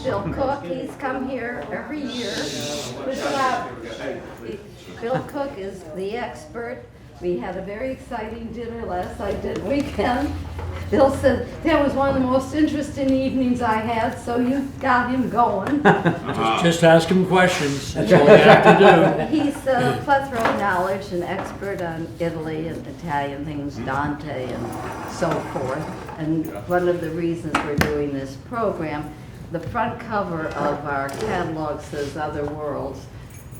Bill Cook. He's come here every year. Bill Cook is the expert. We had a very exciting dinner last weekend. Bill said that was one of the most interesting evenings I had, so you got him going. Just ask him questions. That's all you have to He's a plethora of knowledge, an expert on Italy and Italian things, Dante and so forth. And one of the reasons we're doing this program, the front cover of our catalog says Other Worlds.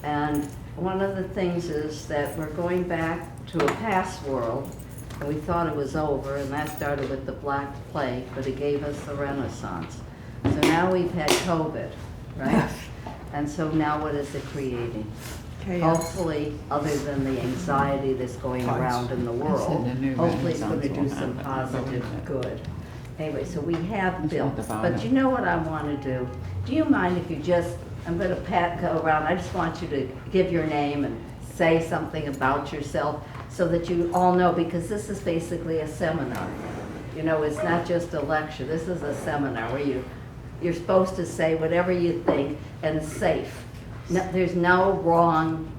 And one of the things is that we're going back to a past world, and we thought it was over, and that started with the Black Plague, but it gave us the Renaissance. So now we've had COVID, right? And so now what is it creating? Chaos. Hopefully, other than the anxiety that's going around in the world, hopefully it's going to do some positive good. Anyway, so we have Bill, but you know what I want to do? Do you mind if you just, I'm going to go around, I just want you to give your name and say something about yourself so that you all know, because this is basically a seminar. You know, it's not just a lecture, this is a seminar where you're supposed to say whatever you think and it's safe. No, there's no wrong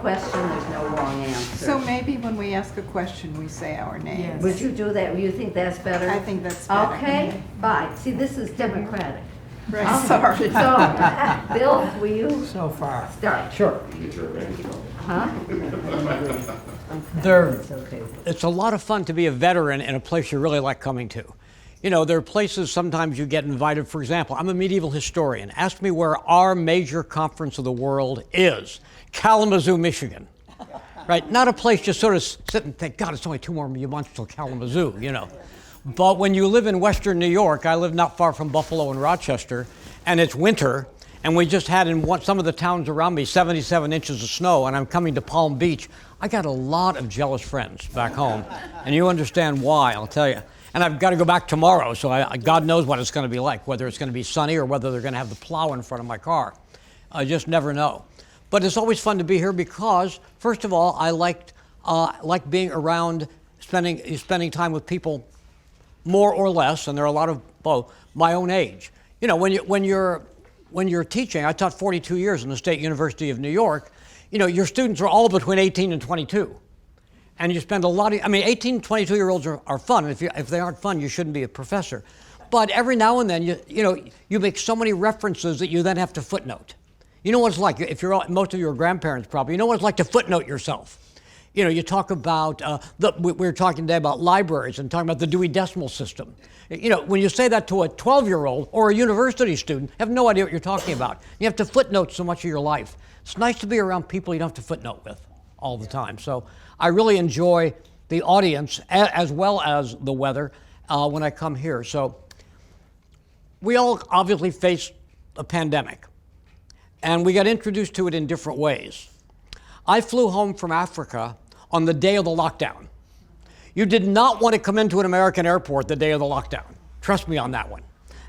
question, there's no wrong answer. So maybe when we ask a question, we say our names. Yes. Would you do that? You think that's better? I think that's better. Okay, fine. See, this is democratic. Right, sorry. So, Bill, will you So far. start? Sure. Huh? It's a lot of fun to be a veteran in a place you really like coming to. You know, there are places sometimes you get invited. For example, I'm a medieval historian. Ask me where our major conference of the world is. Kalamazoo, Michigan. Right? Not a place you sort of sit and think, God, it's only 2 more months till Kalamazoo, you know. But when you live in Western New York, I live not far from Buffalo and Rochester, and it's winter, and we just had in some of the towns around me 77 inches of snow, and I'm coming to Palm Beach. I got a lot of jealous friends back home, and you understand why, I'll tell you. And I've got to go back tomorrow, so God knows what it's going to be like, whether it's going to be sunny or whether they're going to have the plow in front of my car. I just never know. But it's always fun to be here because, first of all, I like being around, spending time with people more or less, and there are a lot of both, my own age. You know, when you're teaching, I taught 42 years in the State University of New York, you know, your students are all between 18 and 22. And you spend a lot of, 18, 22-year-olds are fun. And if they aren't fun, you shouldn't be a professor. But every now and then, you make so many references that you then have to footnote. You know what it's like, most of your grandparents probably, you know what it's like to footnote yourself. You know, you talk about, we were talking today about libraries and talking about the Dewey Decimal System. You know, when you say that to a 12-year-old or a university student, have no idea what you're talking about. You have to footnote so much of your life. It's nice to be around people you don't have to footnote with all the time. So I really enjoy the audience as well as the weather when I come here. So we all obviously face a pandemic, and we got introduced to it in different ways. I flew home from Africa on the day of the lockdown. You did not want to come into an American airport the day of the lockdown. Trust me on that one.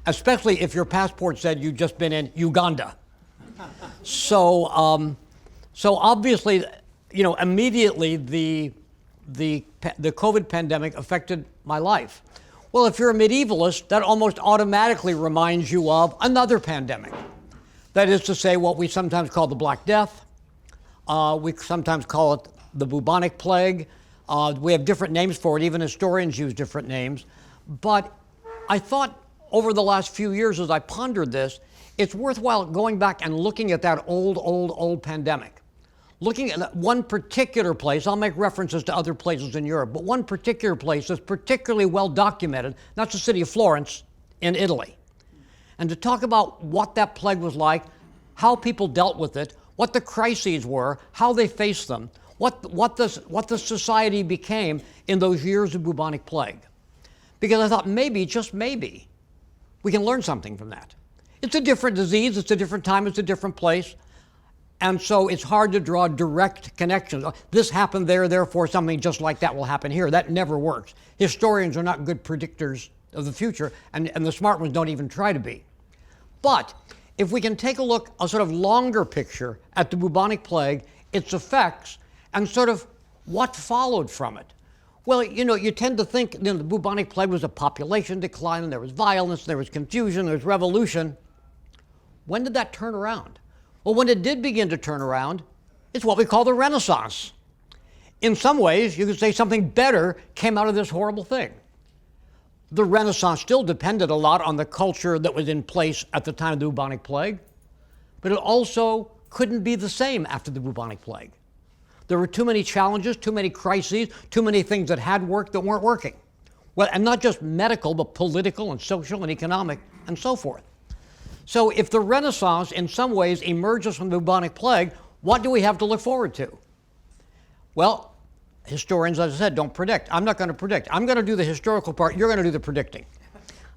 Especially if your passport said you'd just been in Uganda. So obviously, you know, immediately the COVID pandemic affected my life. Well, if you're a medievalist, that almost automatically reminds you of another pandemic. That is to say, what we sometimes call the Black Death. We sometimes call it the bubonic plague. We have different names for it. Even historians use different names. But I thought over the last few years as I pondered this, it's worthwhile going back and looking at that old pandemic. Looking at one particular place, I'll make references to other places in Europe, but one particular place that's particularly well documented, that's the city of Florence in Italy. And to talk about what that plague was like, how people dealt with it, what the crises were, how they faced them, what the society became in those years of bubonic plague. Because I thought maybe, just maybe, we can learn something from that. It's a different disease, it's a different time, it's a different place. And so it's hard to draw direct connections. This happened there, therefore something just like that will happen here. That never works. Historians are not good predictors of the future, and the smart ones don't even try to be. But if we can take a look, a sort of longer picture at the bubonic plague, its effects, and sort of what followed from it. Well, you know, you tend to think the bubonic plague was a population decline, and there was violence, there was confusion, there was revolution. When did that turn around? Well, when it did begin to turn around, it's what we call the Renaissance. In some ways, you could say something better came out of this horrible thing. The Renaissance still depended a lot on the culture that was in place at the time of the bubonic plague, but it also couldn't be the same after the bubonic plague. There were too many challenges, too many crises, too many things that had worked that weren't working. Well, and not just medical, but political and social and economic and so forth. So if the Renaissance in some ways emerges from the bubonic plague, what do we have to look forward to? Well, historians, as I said, don't predict. I'm not going to predict. I'm going to do the historical part. You're going to do the predicting.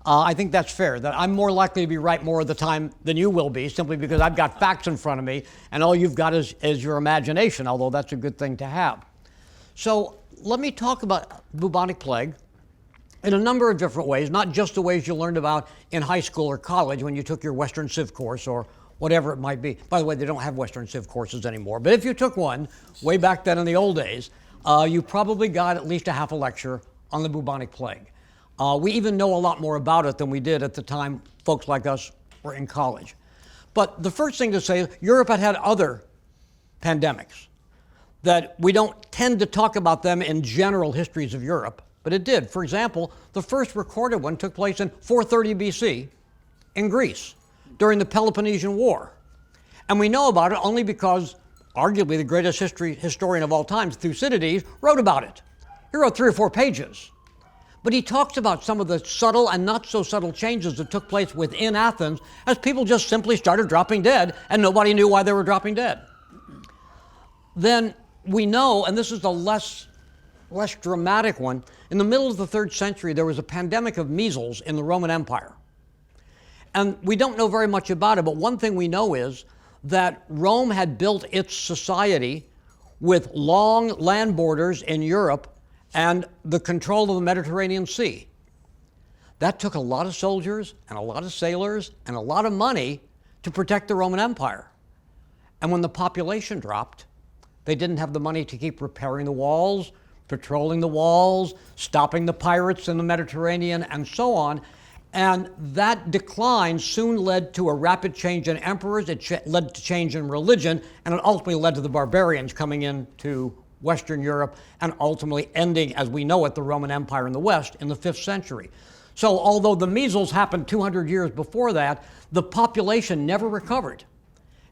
I think that's fair, that I'm more likely to be right more of the time than you will be, simply because I've got facts in front of me, and all you've got is your imagination, although that's a good thing to have. So let me talk about bubonic plague in a number of different ways, not just the ways you learned about in high school or college when you took your Western Civ course or whatever it might be. By the way, they don't have Western Civ courses anymore, but if you took one way back then in the old days, you probably got at least a half a lecture on the bubonic plague. We even know a lot more about it than we did at the time folks like us were in college. But the first thing to say is Europe had other pandemics that we don't tend to talk about them in general histories of Europe, but it did. For example, the first recorded one took place in 430 BC in Greece during the Peloponnesian War. And we know about it only because arguably the greatest historian of all time, Thucydides, wrote about it. He wrote 3 or 4 pages. But he talks about some of the subtle and not so subtle changes that took place within Athens as people just simply started dropping dead and nobody knew why they were dropping dead. Then we know, and this is the less dramatic one, in the middle of the 3rd century there was a pandemic of measles in the Roman Empire. And we don't know very much about it, but one thing we know is that Rome had built its society with long land borders in Europe and the control of the Mediterranean Sea. That took a lot of soldiers and a lot of sailors and a lot of money to protect the Roman Empire. And when the population dropped, they didn't have the money to keep repairing the walls, patrolling the walls, stopping the pirates in the Mediterranean, and so on. And that decline soon led to a rapid change in emperors, it led to change in religion, and it ultimately led to the barbarians coming into Western Europe and ultimately ending, as we know it, the Roman Empire in the West in the 5th century. So although the measles happened 200 years before that, the population never recovered.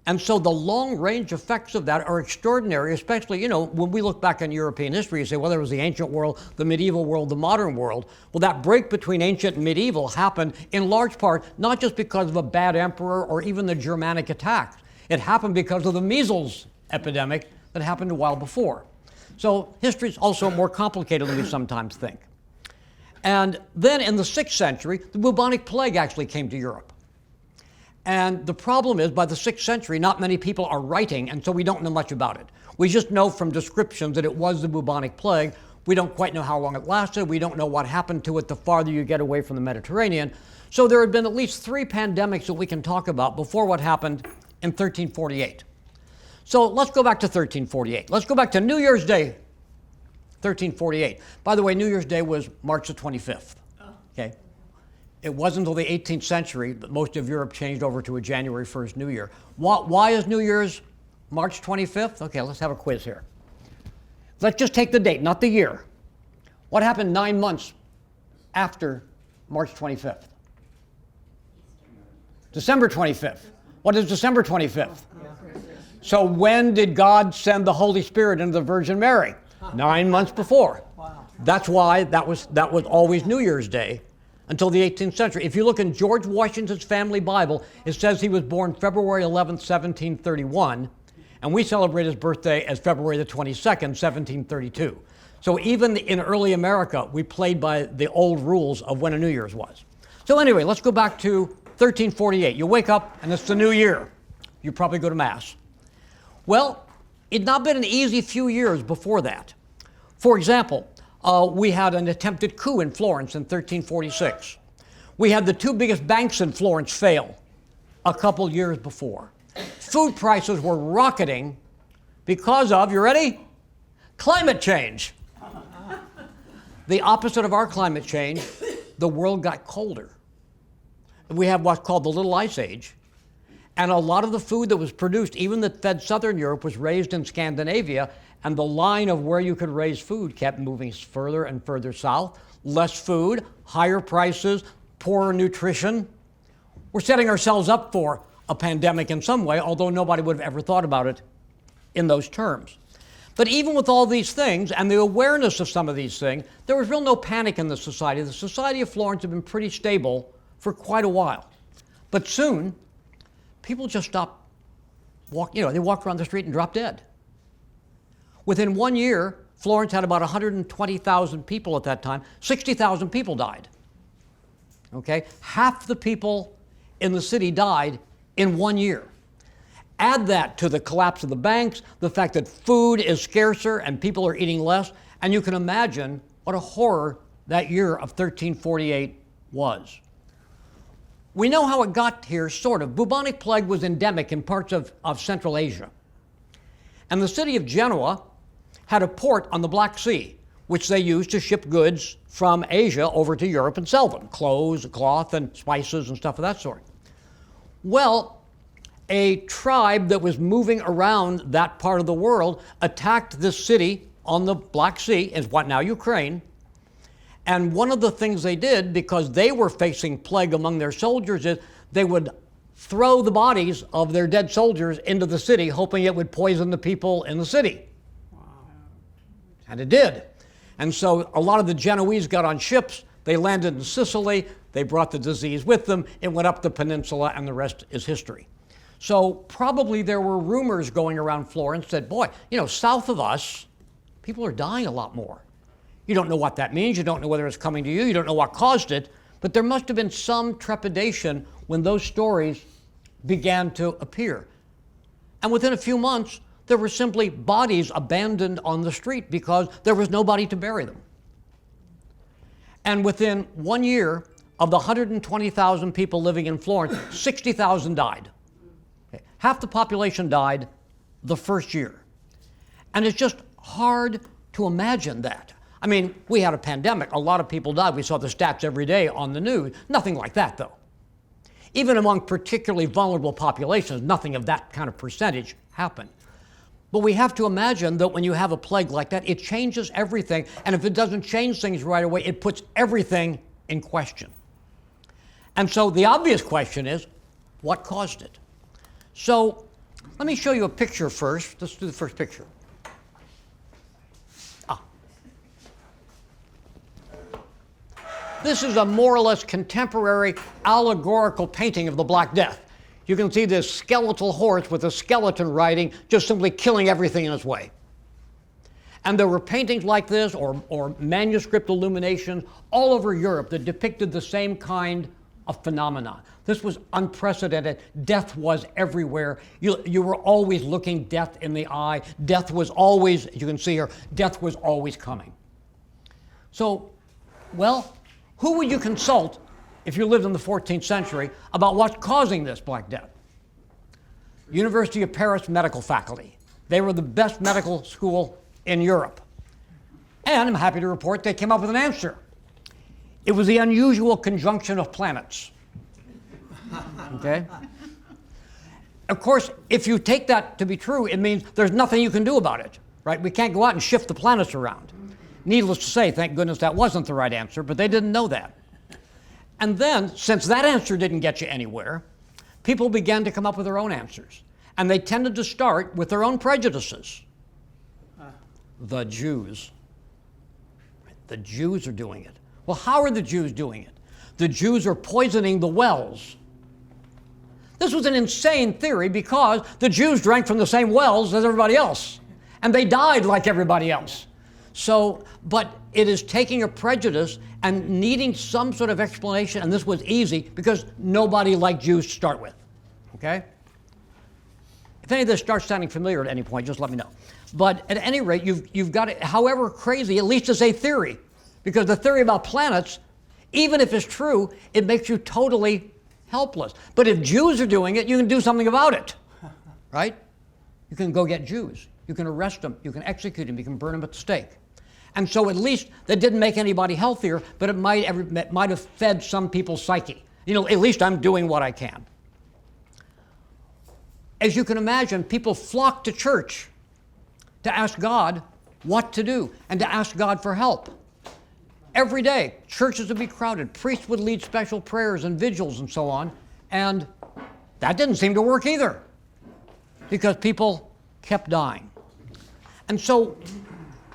And so the long-range effects of that are extraordinary, especially, when we look back on European history, you say, well, there was the ancient world, the medieval world, the modern world. Well, that break between ancient and medieval happened in large part not just because of a bad emperor or even the Germanic attacks. It happened because of the measles epidemic that happened a while before. So history is also more complicated than we sometimes think. And then in the 6th century, the bubonic plague actually came to Europe. And the problem is, by the 6th century, not many people are writing, and so we don't know much about it. We just know from descriptions that it was the bubonic plague. We don't quite know how long it lasted. We don't know what happened to it the farther you get away from the Mediterranean. So there had been at least 3 pandemics that we can talk about before what happened in 1348. So let's go back to 1348. Let's go back to New Year's Day, 1348. By the way, New Year's Day was March the 25th. Okay. It wasn't until the 18th century that most of Europe changed over to a January 1st New Year. Why is New Year's March 25th? Okay, let's have a quiz here. Let's just take the date, not the year. What happened 9 months after March 25th? December 25th. What is December 25th? So when did God send the Holy Spirit into the Virgin Mary? 9 months before. Wow. That's why that was always New Year's Day until the 18th century. If you look in George Washington's family Bible, it says he was born February 11th, 1731, and we celebrate his birthday as February the 22nd, 1732. So even in early America, we played by the old rules of when a New Year's was. So anyway, let's go back to 1348. You wake up and it's the new year. You probably go to Mass. Well, it'd not been an easy few years before that. For example, we had an attempted coup in Florence in 1346. We had the 2 biggest banks in Florence fail a couple years before. Food prices were rocketing because of, you ready? Climate change. The opposite of our climate change, the world got colder. We have what's called the Little Ice Age. And a lot of the food that was produced, even that fed Southern Europe, was raised in Scandinavia, and the line of where you could raise food kept moving further and further south. Less food, higher prices, poorer nutrition. We're setting ourselves up for a pandemic in some way, although nobody would have ever thought about it in those terms. But even with all these things and the awareness of some of these things, there was real no panic in the society. The Society of Florence had been pretty stable for quite a while. But soon, people just stopped walking, they walked around the street and dropped dead. Within 1 year, Florence had about 120,000 people at that time. 60,000 people died. Okay? Half the people in the city died in 1 year. Add that to the collapse of the banks, the fact that food is scarcer and people are eating less, and you can imagine what a horror that year of 1348 was. We know how it got here, sort of. Bubonic plague was endemic in parts of Central Asia. And the city of Genoa had a port on the Black Sea, which they used to ship goods from Asia over to Europe and sell them, clothes, cloth, and spices and stuff of that sort. Well, a tribe that was moving around that part of the world attacked this city on the Black Sea, is what now Ukraine. And one of the things they did, because they were facing plague among their soldiers, is they would throw the bodies of their dead soldiers into the city, hoping it would poison the people in the city. Wow. And it did. And so a lot of the Genoese got on ships, they landed in Sicily, they brought the disease with them, it went up the peninsula, and the rest is history. So probably there were rumors going around Florence that, boy, south of us, people are dying a lot more. You don't know what that means, you don't know whether it's coming to you, you don't know what caused it, but there must have been some trepidation when those stories began to appear. And within a few months, there were simply bodies abandoned on the street because there was nobody to bury them. And within 1 year, of the 120,000 people living in Florence, 60,000 died. Okay. Half the population died the first year. And it's just hard to imagine that. I mean, we had a pandemic. A lot of people died. We saw the stats every day on the news. Nothing like that, though. Even among particularly vulnerable populations, nothing of that kind of percentage happened. But we have to imagine that when you have a plague like that, it changes everything. And if it doesn't change things right away, it puts everything in question. And so the obvious question is, what caused it? So let me show you a picture first. Let's do the first picture. This is a more or less contemporary allegorical painting of the Black Death. You can see this skeletal horse with a skeleton riding, just simply killing everything in its way. And there were paintings like this, or manuscript illuminations, all over Europe that depicted the same kind of phenomena. This was unprecedented. Death was everywhere. You were always looking death in the eye. Death was always, you can see here, death was always coming. So, well, who would you consult if you lived in the 14th century about what's causing this Black Death? University of Paris medical faculty. They were the best medical school in Europe. And I'm happy to report they came up with an answer. It was the unusual conjunction of planets. Okay? Of course, if you take that to be true, it means there's nothing you can do about it, right? We can't go out and shift the planets around. Needless to say, thank goodness that wasn't the right answer, but they didn't know that. And then, since that answer didn't get you anywhere, people began to come up with their own answers. And they tended to start with their own prejudices. The Jews. The Jews are doing it. Well, how are the Jews doing it? The Jews are poisoning the wells. This was an insane theory because the Jews drank from the same wells as everybody else. And they died like everybody else. So, but it is taking a prejudice and needing some sort of explanation, and this was easy because nobody liked Jews to start with, okay? If any of this starts sounding familiar at any point, just let me know. But at any rate, you've got it, however crazy, at least it's a theory, because the theory about planets, even if it's true, it makes you totally helpless. But if Jews are doing it, you can do something about it, right? You can go get Jews. You can arrest them. You can execute them. You can burn them at the stake. And so at least that didn't make anybody healthier, but it might have fed some people's psyche. At least I'm doing what I can. as you can imagine, people flocked to church to ask God what to do and to ask God for help. Every day, churches would be crowded. Priests would lead special prayers and vigils and so on. And that didn't seem to work either because people kept dying. And so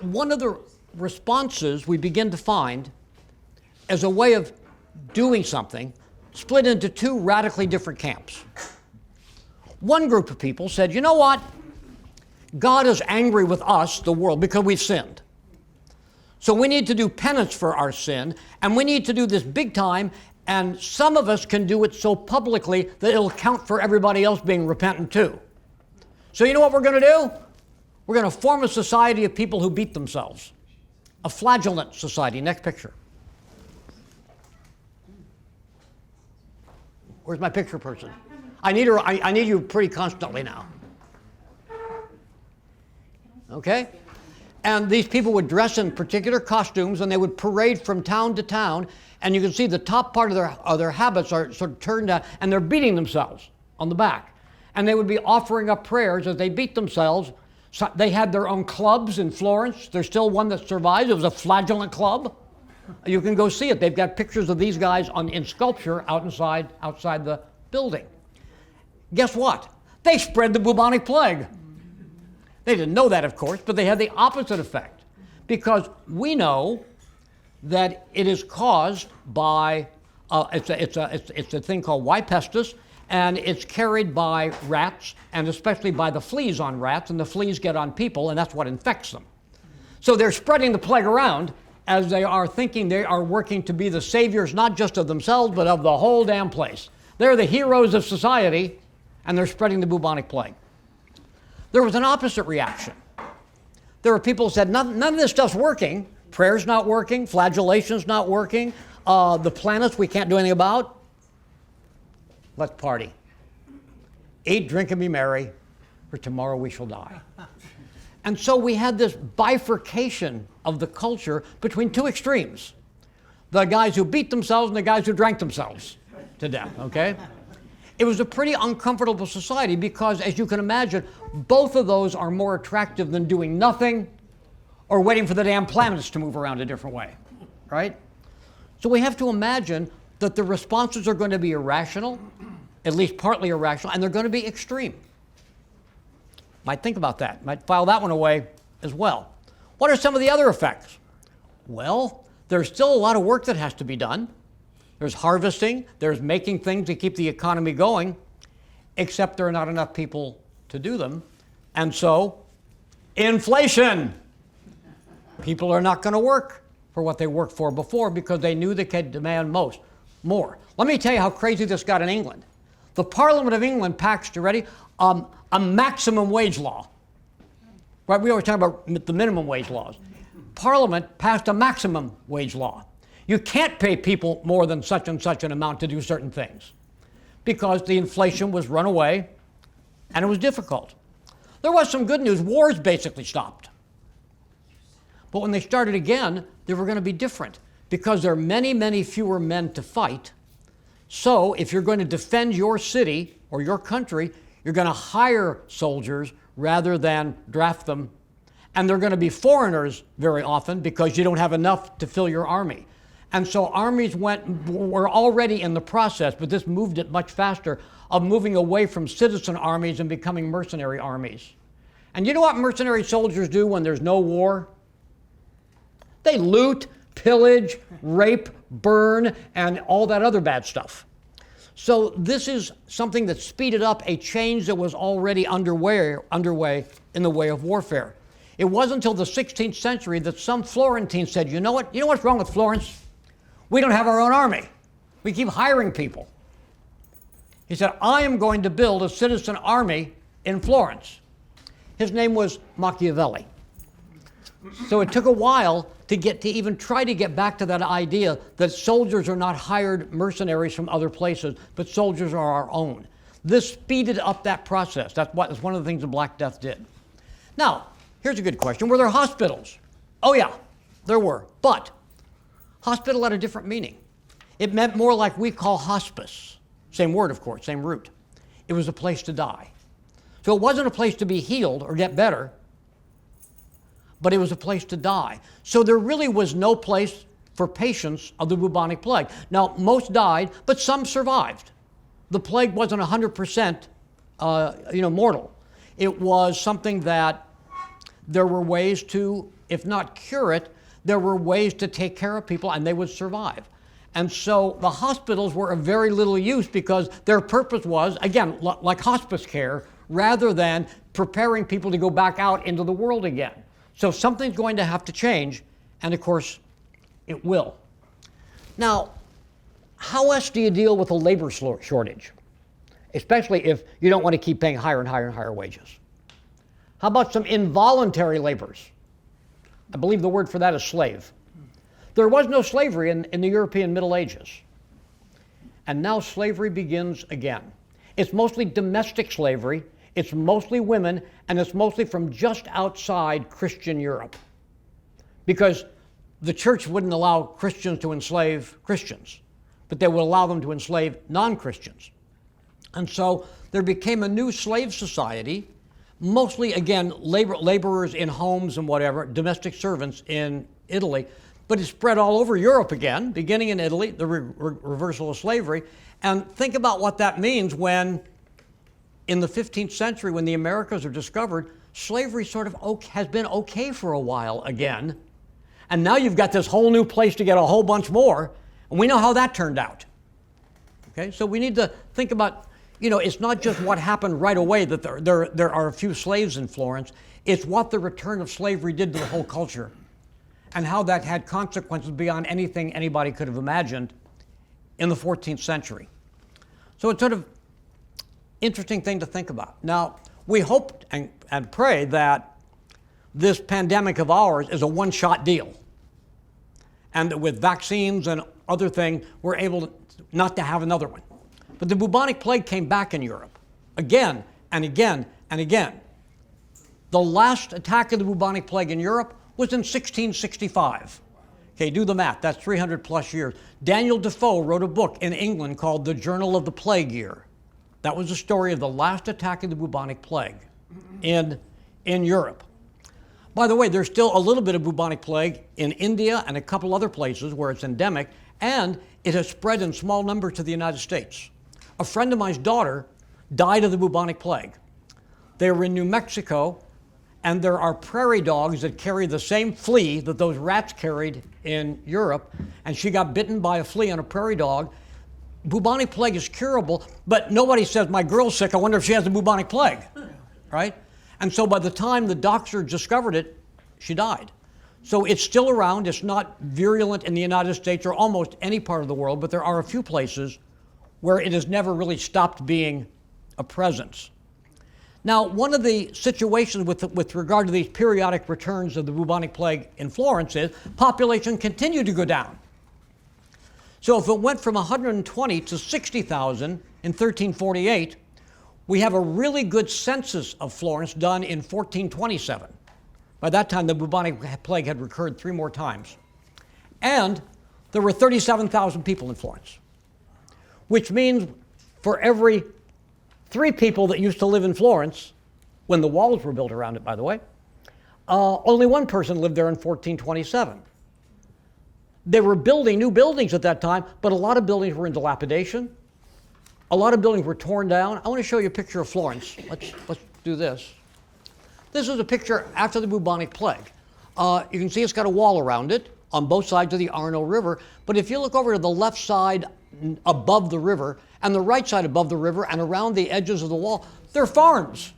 one of the responses we begin to find as a way of doing something split into two radically different camps. One group of people said, you know what? God is angry with us, the world, because we've sinned. So we need to do penance for our sin, and we need to do this big time, and some of us can do it so publicly that it'll count for everybody else being repentant too. So you know what we're going to do? We're going to form a society of people who beat themselves. A flagellant society. Next picture. Where's my picture person? I need you pretty constantly now. Okay? And these people would dress in particular costumes, and they would parade from town to town, and you can see the top part of their habits are sort of turned down, and they're beating themselves on the back. And they would be offering up prayers as they beat themselves. So they had their own clubs in Florence. There's still one that survives. It was a flagellant club. You can go see it. They've got pictures of these guys in sculpture outside the building. Guess what? They spread the bubonic plague. They didn't know that, of course, but they had the opposite effect, because we know that it is caused by it's a thing called Y. pestis, and it's carried by rats, and especially by the fleas on rats, and the fleas get on people, and that's what infects them. So they're spreading the plague around as they are thinking they are working to be the saviors, not just of themselves, but of the whole damn place. They're the heroes of society, and they're spreading the bubonic plague. There was an opposite reaction. There were people who said, none of this stuff's working. Prayer's not working, flagellation's not working, the planets we can't do anything about. Let's party. Eat, drink, and be merry, for tomorrow we shall die. And so we had this bifurcation of the culture between two extremes. The guys who beat themselves and the guys who drank themselves to death, okay? It was a pretty uncomfortable society because, as you can imagine, both of those are more attractive than doing nothing or waiting for the damn planets to move around a different way, right? So we have to imagine that the responses are going to be irrational, at least partly irrational, and they're going to be extreme. Might think about that. Might file that one away as well. What are some of the other effects? Well, there's still a lot of work that has to be done. There's harvesting, there's making things to keep the economy going, except there are not enough people to do them. And so, inflation. People are not going to work for what they worked for before because they knew they could demand more. Let me tell you how crazy this got in England. The Parliament of England passed, you ready, a maximum wage law. Right? We always talk about the minimum wage laws. Parliament passed a maximum wage law. You can't pay people more than such and such an amount to do certain things because the inflation was run away and it was difficult. There was some good news. Wars basically stopped. But when they started again, they were going to be different because there are many, many fewer men to fight. So if you're going to defend your city or your country, you're going to hire soldiers rather than draft them. And they're going to be foreigners very often because you don't have enough to fill your army. And so armies were already in the process, but this moved it much faster, of moving away from citizen armies and becoming mercenary armies. And you know what mercenary soldiers do when there's no war? They loot, pillage, rape, burn, and all that other bad stuff. So this is something that speeded up a change that was already underway in the way of warfare. It wasn't until the 16th century that some Florentines said, you know what? You know what's wrong with Florence? We don't have our own army. We keep hiring people. He said, I am going to build a citizen army in Florence. His name was Machiavelli. So it took a while to even try to get back to that idea that soldiers are not hired mercenaries from other places, but soldiers are our own. This speeded up that process. That's one of the things the Black Death did. Now, here's a good question. Were there hospitals? Oh yeah, there were. But hospital had a different meaning. It meant more like we call hospice. Same word, of course, same root. It was a place to die. So it wasn't a place to be healed or get better, but it was a place to die. So there really was no place for patients of the bubonic plague. Now, most died, but some survived. The plague wasn't 100% mortal. It was something that there were ways to, if not cure it, there were ways to take care of people and they would survive. And so the hospitals were of very little use because their purpose was, again, like hospice care, rather than preparing people to go back out into the world again. So something's going to have to change, and of course, it will. Now, how else do you deal with a labor shortage? Especially if you don't want to keep paying higher and higher and higher wages. How about some involuntary labors? I believe the word for that is slave. There was no slavery in the European Middle Ages. And now slavery begins again. It's mostly domestic slavery, it's mostly women, and it's mostly from just outside Christian Europe. Because the church wouldn't allow Christians to enslave Christians, but they would allow them to enslave non-Christians. And so there became a new slave society, mostly, again, laborers in homes and whatever, domestic servants in Italy, but it spread all over Europe again, beginning in Italy, the reversal of slavery. And think about what that means when, in the 15th century, when the Americas are discovered, slavery sort of has been okay for a while again. And now you've got this whole new place to get a whole bunch more, and we know how that turned out. Okay, so we need to think about, it's not just what happened right away that there are a few slaves in Florence, it's what the return of slavery did to the whole culture and how that had consequences beyond anything anybody could have imagined in the 14th century. So it's sort of interesting thing to think about. Now, we hope and pray that this pandemic of ours is a one-shot deal. And that with vaccines and other things, we're able not to have another one. But the bubonic plague came back in Europe again and again and again. The last attack of the bubonic plague in Europe was in 1665. Okay, do the math, that's 300 plus years. Daniel Defoe wrote a book in England called The Journal of the Plague Year. That was the story of the last attack of the bubonic plague in Europe. By the way, there's still a little bit of bubonic plague in India and a couple other places where it's endemic, and it has spread in small numbers to the United States. A friend of mine's daughter died of the bubonic plague. They were in New Mexico, and there are prairie dogs that carry the same flea that those rats carried in Europe, and she got bitten by a flea on a prairie dog. Bubonic plague is curable, but nobody says, my girl's sick, I wonder if she has the bubonic plague, right? And so by the time the doctor discovered it, she died. So it's still around, it's not virulent in the United States or almost any part of the world, but there are a few places where it has never really stopped being a presence. Now, one of the situations with regard to these periodic returns of the bubonic plague in Florence is population continued to go down. So if it went from 120 to 60,000 in 1348, we have a really good census of Florence done in 1427. By that time, the bubonic plague had recurred 3 more times. And there were 37,000 people in Florence, which means for every 3 people that used to live in Florence, when the walls were built around it, by the way, only 1 person lived there in 1427. They were building new buildings at that time, but a lot of buildings were in dilapidation. A lot of buildings were torn down. I want to show you a picture of Florence. Let's do this. This is a picture after the bubonic plague. You can see it's got a wall around it on both sides of the Arno River, but if you look over to the left side above the river and the right side above the river and around the edges of the wall, they're farms.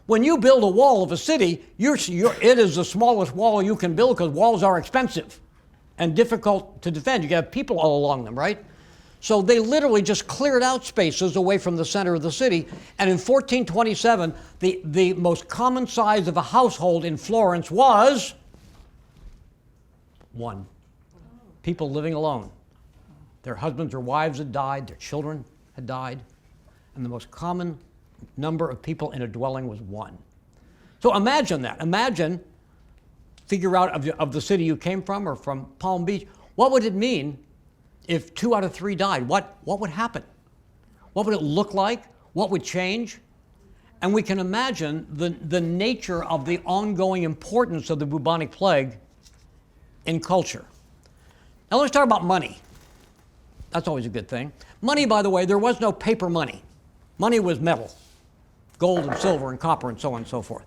When you build a wall of a city, it is the smallest wall you can build because walls are expensive and difficult to defend. You have people all along them, right? So they literally just cleared out spaces away from the center of the city. And in 1427, the most common size of a household in Florence was 1. People living alone. Their husbands or wives had died, their children had died, and the most common number of people in a dwelling was 1. So imagine that. Figure out of the city you came from or from Palm Beach, what would it mean if 2 out of 3 died? What would happen? What would it look like? What would change? And we can imagine the nature of the ongoing importance of the bubonic plague in culture. Now let's talk about money. That's always a good thing. Money, by the way, there was no paper money. Money was metal, gold and silver and copper and so on and so forth.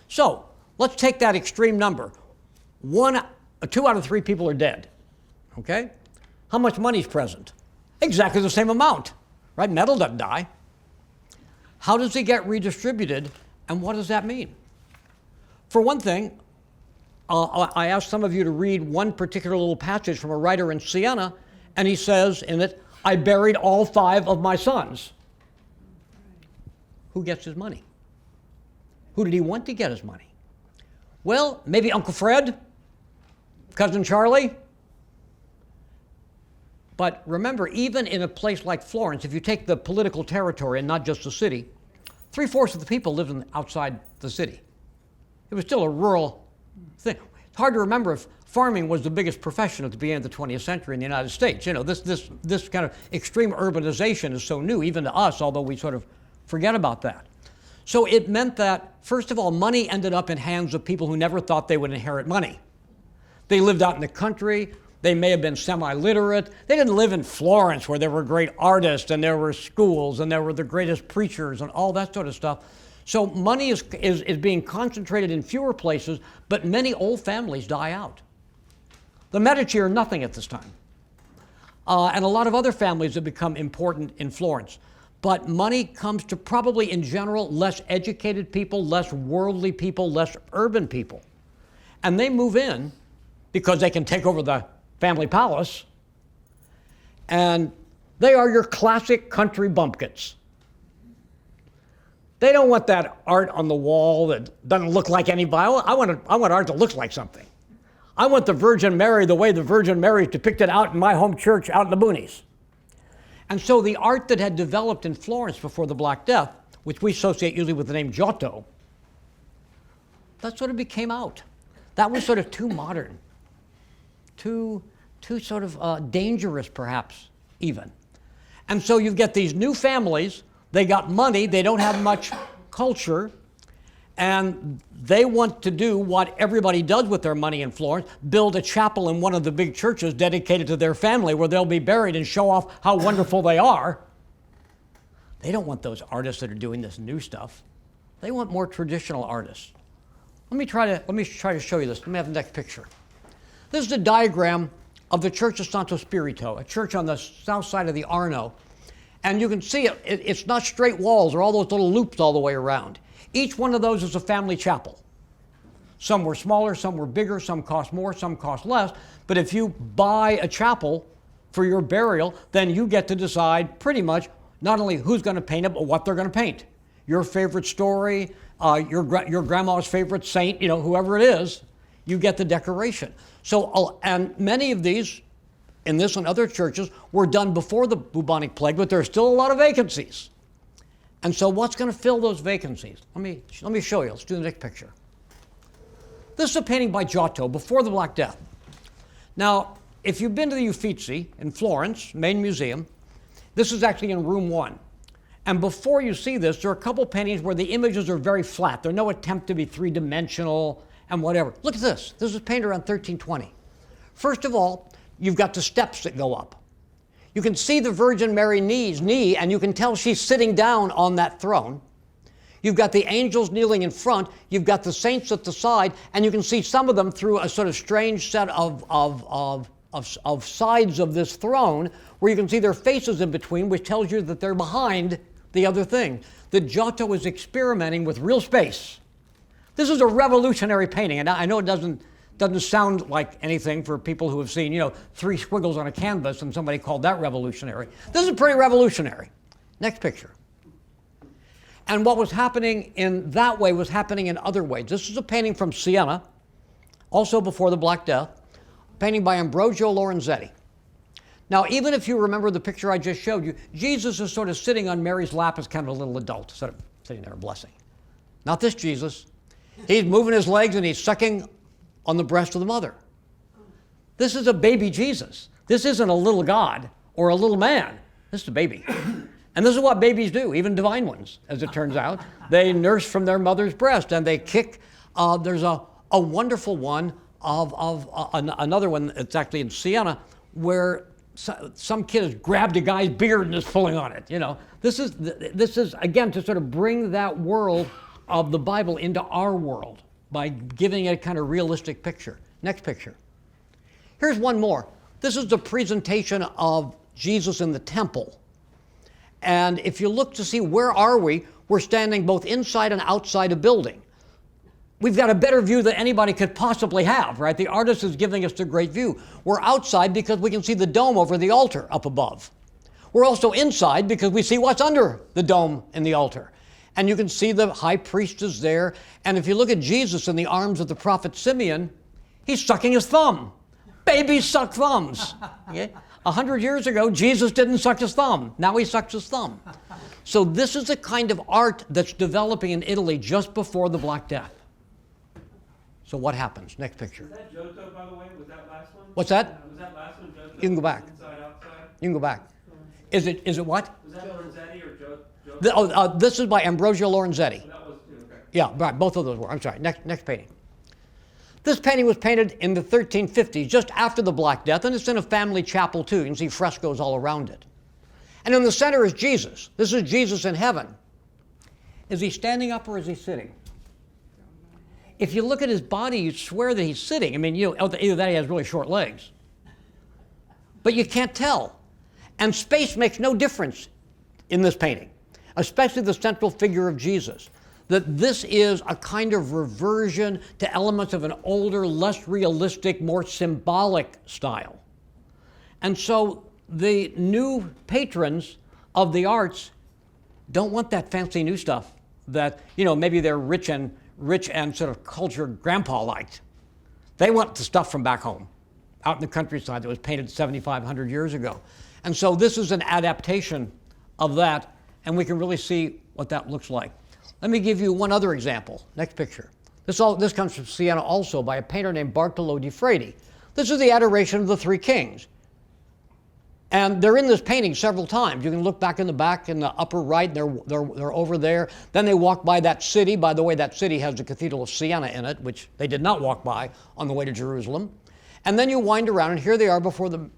So let's take that extreme number. 2 out of 3 people are dead, okay? How much money is present? Exactly the same amount, right? Metal doesn't die. How does it get redistributed, and what does that mean? For one thing, I asked some of you to read one particular little passage from a writer in Siena, and he says in it, I buried all 5 of my sons. Who gets his money? Who did he want to get his money? Well, maybe Uncle Fred, Cousin Charlie. But remember, even in a place like Florence, if you take the political territory and not just the city, 3/4 of the people lived outside the city. It was still a rural thing. It's hard to remember if farming was the biggest profession at the beginning of the 20th century in the United States. You know, this kind of extreme urbanization is so new, even to us, although we sort of forget about that. So it meant that, first of all, money ended up in hands of people who never thought they would inherit money. They lived out in the country. They may have been semi-literate. They didn't live in Florence where there were great artists and there were schools and there were the greatest preachers and all that sort of stuff. So money is being concentrated in fewer places, but many old families die out. The Medici are nothing at this time. And a lot of other families have become important in Florence. But money comes to probably, in general, less educated people, less worldly people, less urban people. And they move in because they can take over the family palace, and they are your classic country bumpkins. They don't want that art on the wall that doesn't look like anybody. I want art that looks like something. I want the Virgin Mary the way the Virgin Mary is depicted out in my home church out in the boonies. And so the art that had developed in Florence before the Black Death, which we associate usually with the name Giotto, that sort of became out. That was sort of too modern. Too sort of dangerous, perhaps, even. And so you get these new families, they got money, they don't have much culture, and they want to do what everybody does with their money in Florence, build a chapel in one of the big churches dedicated to their family where they'll be buried and show off how wonderful they are. They don't want those artists that are doing this new stuff. They want more traditional artists. Let me try to show you this. Let me have the next picture. This is a diagram of the Church of Santo Spirito, a church on the south side of the Arno. And you can see it's not straight walls or all those little loops all the way around. Each one of those is a family chapel. Some were smaller, some were bigger, some cost more, some cost less. But if you buy a chapel for your burial, then you get to decide pretty much not only who's going to paint it, but what they're going to paint. Your favorite story, your grandma's favorite saint, you know, whoever it is, you get the decoration. So, and many of these, in this and other churches, were done before the bubonic plague, but there are still a lot of vacancies. And so what's going to fill those vacancies? Let me show you. Let's do the next picture. This is a painting by Giotto before the Black Death. Now, if you've been to the Uffizi in Florence, main museum, this is actually in room 1. And before you see this, there are a couple paintings where the images are very flat. There's no attempt to be three-dimensional and whatever. Look at this. This was painted around 1320. First of all, you've got the steps that go up. You can see the Virgin Mary's knee, and you can tell she's sitting down on that throne. You've got the angels kneeling in front. You've got the saints at the side, and you can see some of them through a sort of strange set of sides of this throne, where you can see their faces in between, which tells you that they're behind the other thing. That Giotto is experimenting with real space. This is a revolutionary painting, and I know it doesn't sound like anything for people who have seen, you know, 3 squiggles on a canvas and somebody called that revolutionary. This is pretty revolutionary. Next picture. And what was happening in that way was happening in other ways. This is a painting from Siena, also before the Black Death, a painting by Ambrogio Lorenzetti. Now, even if you remember the picture I just showed you, Jesus is sort of sitting on Mary's lap as kind of a little adult, sort of sitting there blessing. Not this Jesus. He's moving his legs and he's sucking on the breast of the mother. This is a baby Jesus. This isn't a little God or a little man. This is a baby. And this is what babies do, even divine ones, as it turns out. They nurse from their mother's breast and they kick. There's a wonderful one of another one, it's actually in Siena, where some kid has grabbed a guy's beard and is pulling on it. This is again to sort of bring that world of the Bible into our world by giving it a kind of realistic picture. Next picture. Here's one more. This is the presentation of Jesus in the temple. And if you look to see where are we, we're standing both inside and outside a building. We've got a better view than anybody could possibly have, right? The artist is giving us the great view. We're outside because we can see the dome over the altar up above. We're also inside because we see what's under the dome and the altar. And you can see the high priest is there. And if you look at Jesus in the arms of the prophet Simeon, he's sucking his thumb. Babies suck thumbs. Okay? 100 years ago, Jesus didn't suck his thumb. Now he sucks his thumb. So this is the kind of art that's developing in Italy just before the Black Death. So what happens? Next picture. Was that Giotto, by the way? Was that last one? What's that? Was that last one Giotto? You can go back. Inside, outside? You can go back. Is it what? Was that Lorenzetti or Giotto? This is by Ambrosio Lorenzetti. Oh, that was too, okay. Yeah, right, both of those were. I'm sorry, next painting. This painting was painted in the 1350s, just after the Black Death, and it's in a family chapel too. You can see frescoes all around it. And in the center is Jesus. This is Jesus in heaven. Is he standing up or is he sitting? If you look at his body, you'd swear that he's sitting. I mean, either that or he has really short legs. But you can't tell. And space makes no difference in this painting, especially the central figure of Jesus. That this is a kind of reversion to elements of an older, less realistic, more symbolic style. And so the new patrons of the arts don't want that fancy new stuff that, maybe they're rich and sort of cultured grandpa liked. They want the stuff from back home, out in the countryside that was painted 7,500 years ago. And so this is an adaptation of that, and we can really see what that looks like. Let me give you one other example. Next picture. This comes from Siena also by a painter named Bartolo di Fredi. This is the Adoration of the Three Kings. And they're in this painting several times. You can look back in the upper right, they're over there. Then they walk by that city. By the way, that city has the Cathedral of Siena in it, which they did not walk by on the way to Jerusalem. And then you wind around, and here they are before the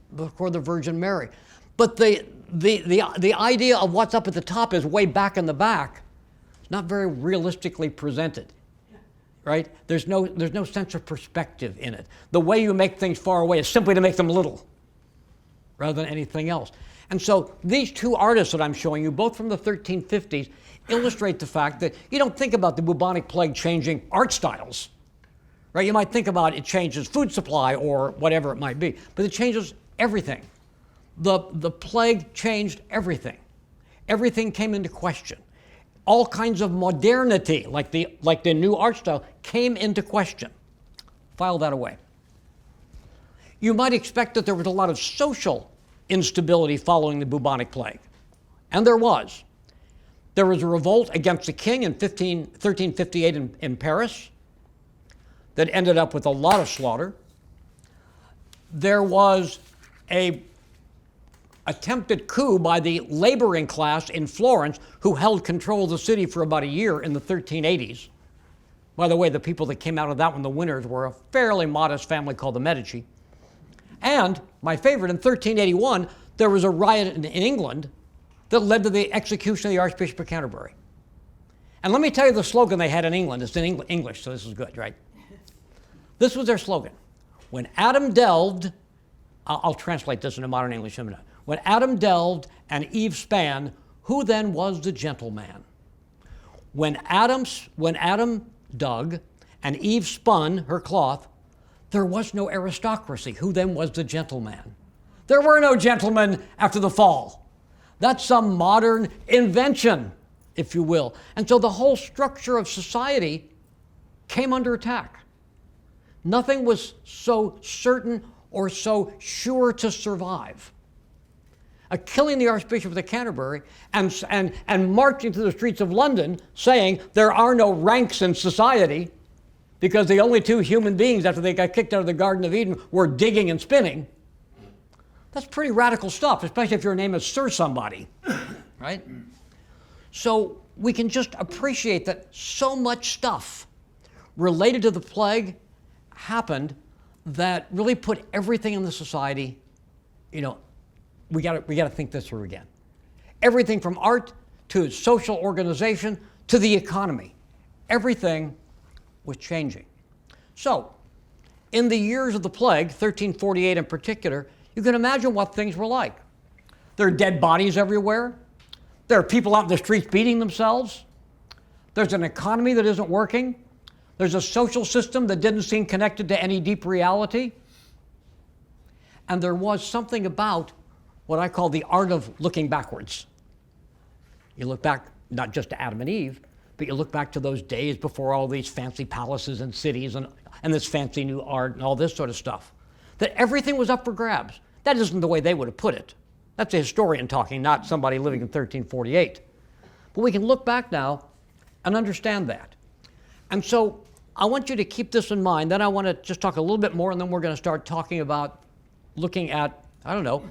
Virgin Mary. But the idea of what's up at the top is way back in the back. It's not very realistically presented, right? There's no sense of perspective in it. The way you make things far away is simply to make them little, rather than anything else. And so these two artists that I'm showing you, both from the 1350s, illustrate the fact that you don't think about the bubonic plague changing art styles, right? You might think about it changes food supply or whatever it might be, but it changes everything. The plague changed everything. Everything came into question. All kinds of modernity, like the new art style, came into question. File that away. You might expect that there was a lot of social instability following the bubonic plague. And there was. There was a revolt against the king in 1358 in Paris that ended up with a lot of slaughter. There was a attempted coup by the laboring class in Florence, who held control of the city for about a year in the 1380s. By the way, the people that came out of that one, the winners, were a fairly modest family called the Medici. And, my favorite, in 1381, there was a riot in England that led to the execution of the Archbishop of Canterbury. And let me tell you the slogan they had in England. It's in English, so this is good, right? This was their slogan. When Adam delved, I'll translate this into modern English in a minute. When Adam delved and Eve span, who then was the gentleman? When Adam dug and Eve spun her cloth, there was no aristocracy. Who then was the gentleman? There were no gentlemen after the fall. That's some modern invention, if you will. And so the whole structure of society came under attack. Nothing was so certain or so sure to survive. Killing the Archbishop of Canterbury and marching through the streets of London saying there are no ranks in society because the only two human beings after they got kicked out of the Garden of Eden were digging and spinning. That's pretty radical stuff, especially if your name is Sir somebody. right? So we can just appreciate that so much stuff related to the plague happened that really put everything in the society, we gotta think this through again. Everything from art to social organization to the economy, everything was changing. So, in the years of the plague, 1348 in particular, you can imagine what things were like. There are dead bodies everywhere. There are people out in the streets beating themselves. There's an economy that isn't working. There's a social system that didn't seem connected to any deep reality. And there was something about what I call the art of looking backwards. You look back not just to Adam and Eve, but you look back to those days before all these fancy palaces and cities and this fancy new art and all this sort of stuff. That everything was up for grabs. That isn't the way they would have put it. That's a historian talking, not somebody living in 1348. But we can look back now and understand that. And so I want you to keep this in mind. Then I want to just talk a little bit more, and then we're going to start talking about looking at, I don't know,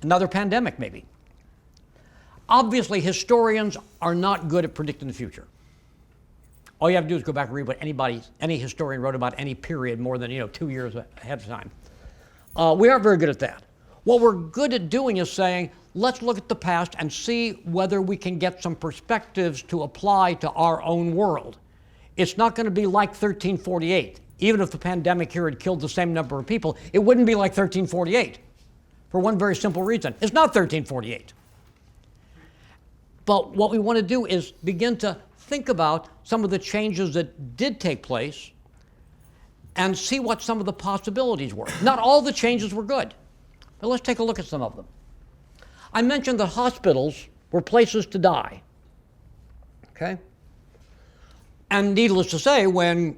another pandemic maybe. Obviously, historians are not good at predicting the future. All you have to do is go back and read what any historian wrote about any period more than 2 years ahead of time. We aren't very good at that. What we're good at doing is saying, let's look at the past and see whether we can get some perspectives to apply to our own world. It's not going to be like 1348. Even if the pandemic here had killed the same number of people, it wouldn't be like 1348 for one very simple reason. It's not 1348. But what we want to do is begin to think about some of the changes that did take place and see what some of the possibilities were. Not all the changes were good, but let's take a look at some of them. I mentioned that hospitals were places to die, okay? And needless to say, when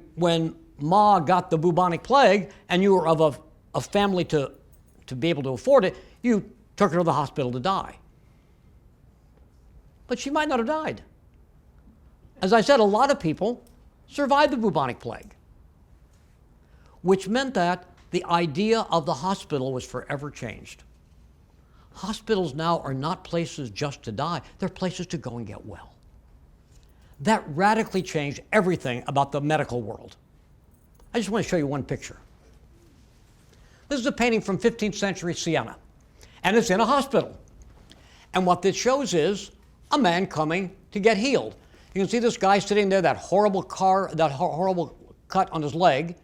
Ma got the bubonic plague and you were of a family to be able to afford it, you took her to the hospital to die. But she might not have died. As I said, a lot of people survived the bubonic plague, which meant that the idea of the hospital was forever changed. Hospitals now are not places just to die, they're places to go and get well. That radically changed everything about the medical world. I just want to show you one picture. This is a painting from 15th century Siena, and it's in a hospital. And what this shows is a man coming to get healed. You can see this guy sitting there, that horrible cut on his leg.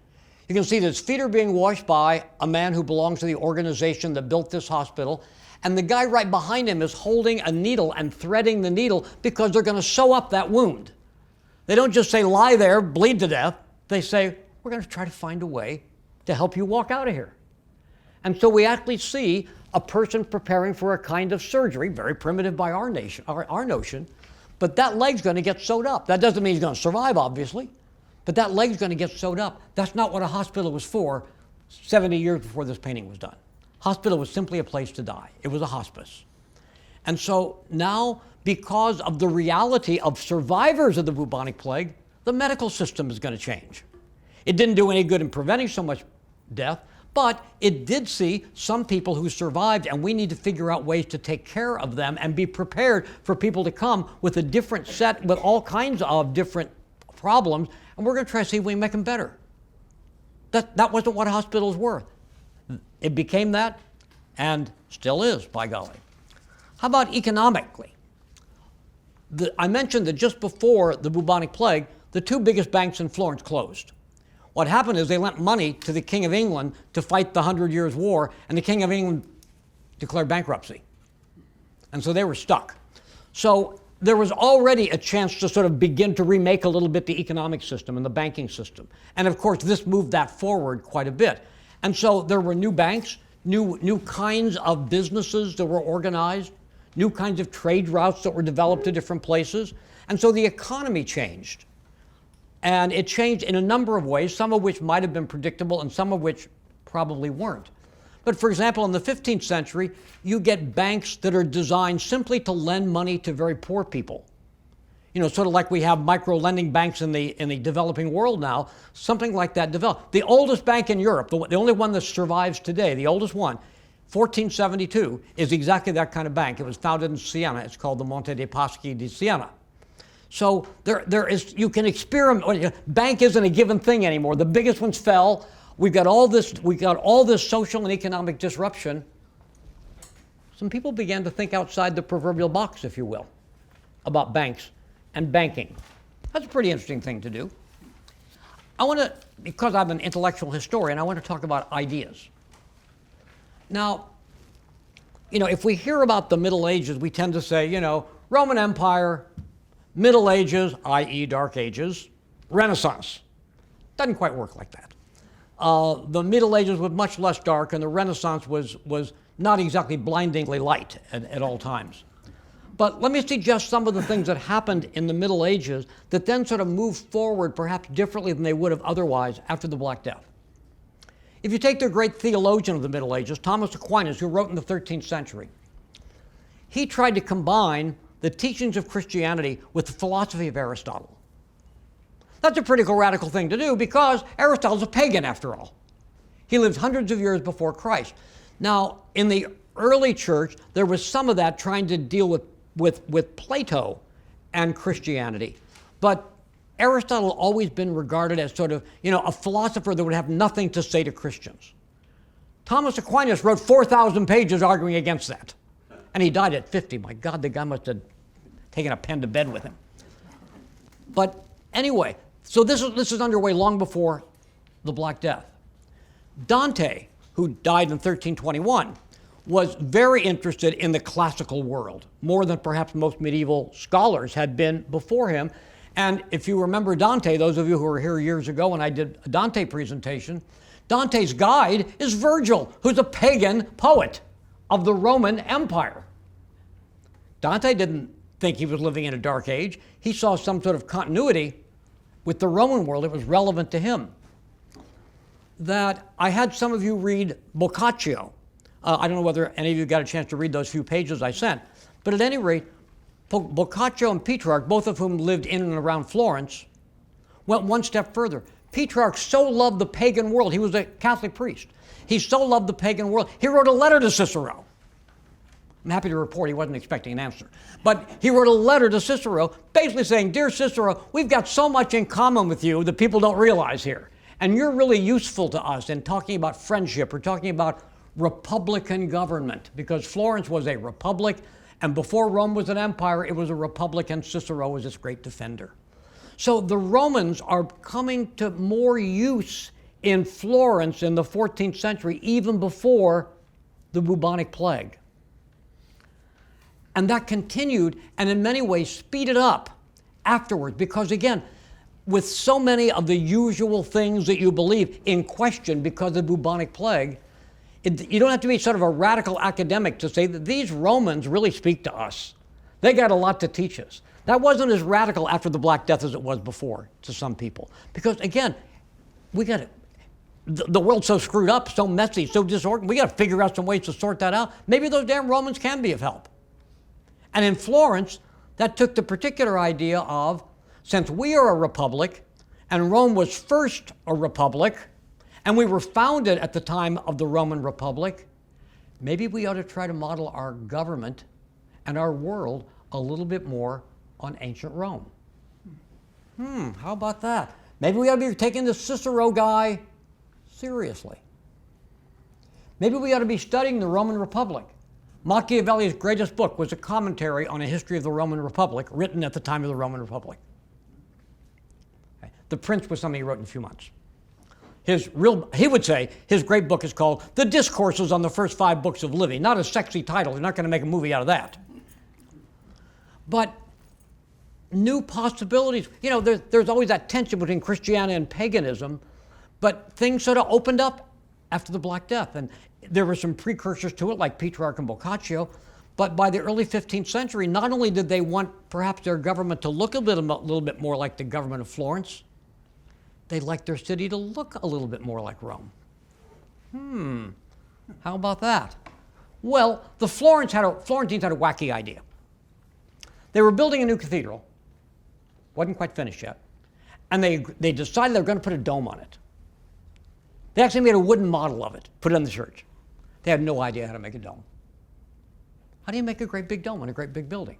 You can see that his feet are being washed by a man who belongs to the organization that built this hospital. And the guy right behind him is holding a needle and threading the needle because they're going to sew up that wound. They don't just say, lie there, bleed to death. They say, we're going to try to find a way to help you walk out of here. And so we actually see a person preparing for a kind of surgery, very primitive by our notion, but that leg's going to get sewed up. That doesn't mean he's going to survive, obviously, but that leg's going to get sewed up. That's not what a hospital was for 70 years before this painting was done. Hospital was simply a place to die. It was a hospice. And so now, because of the reality of survivors of the bubonic plague, the medical system is going to change. It didn't do any good in preventing so much death, but it did see some people who survived, and we need to figure out ways to take care of them and be prepared for people to come with a different set, with all kinds of different problems, and we're going to try to see if we can make them better. That wasn't what hospitals were. It became that, and still is, by golly. How about economically? I mentioned that just before the bubonic plague, the two biggest banks in Florence closed. What happened is they lent money to the King of England to fight the 100 Years' War, and the King of England declared bankruptcy. And so they were stuck. So there was already a chance to sort of begin to remake a little bit the economic system and the banking system. And of course, this moved that forward quite a bit. And so there were new banks, new kinds of businesses that were organized, new kinds of trade routes that were developed to different places. And so the economy changed. And it changed in a number of ways, some of which might have been predictable and some of which probably weren't. But for example, in the 15th century, you get banks that are designed simply to lend money to very poor people. Sort of like we have micro-lending banks in the developing world now, something like that developed. The oldest bank in Europe, the only one that survives today, the oldest one, 1472 is exactly that kind of bank. It was founded in Siena. It's called the Monte dei Paschi di Siena. So there is, you can experiment. Bank isn't a given thing anymore. The biggest ones fell. We've got all this social and economic disruption. Some people began to think outside the proverbial box, if you will, about banks and banking. That's a pretty interesting thing to do. I want to, because I'm an intellectual historian, I want to talk about ideas. Now, if we hear about the Middle Ages, we tend to say, Roman Empire, Middle Ages, i.e. Dark Ages, Renaissance. Doesn't quite work like that. The Middle Ages was much less dark, and the Renaissance was not exactly blindingly light at all times. But let me suggest some of the things that happened in the Middle Ages that then sort of moved forward perhaps differently than they would have otherwise after the Black Death. If you take the great theologian of the Middle Ages, Thomas Aquinas, who wrote in the 13th century, he tried to combine the teachings of Christianity with the philosophy of Aristotle. That's a pretty radical thing to do because Aristotle's a pagan after all. He lived hundreds of years before Christ. Now, in the early church, there was some of that trying to deal with Plato and Christianity. But Aristotle always been regarded as sort of, a philosopher that would have nothing to say to Christians. Thomas Aquinas wrote 4,000 pages arguing against that. And he died at 50. My God, the guy must have taken a pen to bed with him. But anyway, so this is underway long before the Black Death. Dante, who died in 1321, was very interested in the classical world, more than perhaps most medieval scholars had been before him. And if you remember Dante, those of you who were here years ago when I did a Dante presentation, Dante's guide is Virgil, who's a pagan poet of the Roman Empire. Dante didn't think he was living in a dark age. He saw some sort of continuity with the Roman world that was relevant to him. That I had some of you read Boccaccio. I don't know whether any of you got a chance to read those few pages I sent, but at any rate, Boccaccio and Petrarch, both of whom lived in and around Florence, went one step further. Petrarch so loved the pagan world. He was a Catholic priest. He so loved the pagan world, he wrote a letter to Cicero. I'm happy to report he wasn't expecting an answer. But he wrote a letter to Cicero basically saying, "Dear Cicero, we've got so much in common with you that people don't realize here. And you're really useful to us in talking about friendship or talking about republican government," because Florence was a republic, and before Rome was an empire, it was a republic, and Cicero was its great defender. So the Romans are coming to more use in Florence in the 14th century, even before the bubonic plague. And that continued, and in many ways speeded up afterwards, because again, with so many of the usual things that you believe in question because of the bubonic plague, you don't have to be sort of a radical academic to say that these Romans really speak to us. They got a lot to teach us. That wasn't as radical after the Black Death as it was before to some people. Because again, the world's so screwed up, so messy, so disorganized, we got to figure out some ways to sort that out. Maybe those damn Romans can be of help. And in Florence, that took the particular idea of, since we are a republic, and Rome was first a republic, and we were founded at the time of the Roman Republic, maybe we ought to try to model our government and our world a little bit more on ancient Rome. How about that? Maybe we ought to be taking the Cicero guy seriously. Maybe we ought to be studying the Roman Republic. Machiavelli's greatest book was a commentary on a history of the Roman Republic written at the time of the Roman Republic. Okay. The Prince was something he wrote in a few months. He would say his great book is called The Discourses on the First 5 Books of Livy. Not a sexy title. They're not going to make a movie out of that. But new possibilities. There's always that tension between Christianity and paganism, but things sort of opened up after the Black Death. And there were some precursors to it, like Petrarch and Boccaccio. But by the early 15th century, not only did they want perhaps their government to look a little bit more like the government of Florence, they'd like their city to look a little bit more like Rome. How about that? Well, the Florentines had a wacky idea. They were building a new cathedral. Wasn't quite finished yet. And they decided they were going to put a dome on it. They actually made a wooden model of it, put it in the church. They had no idea how to make a dome. How do you make a great big dome in a great big building?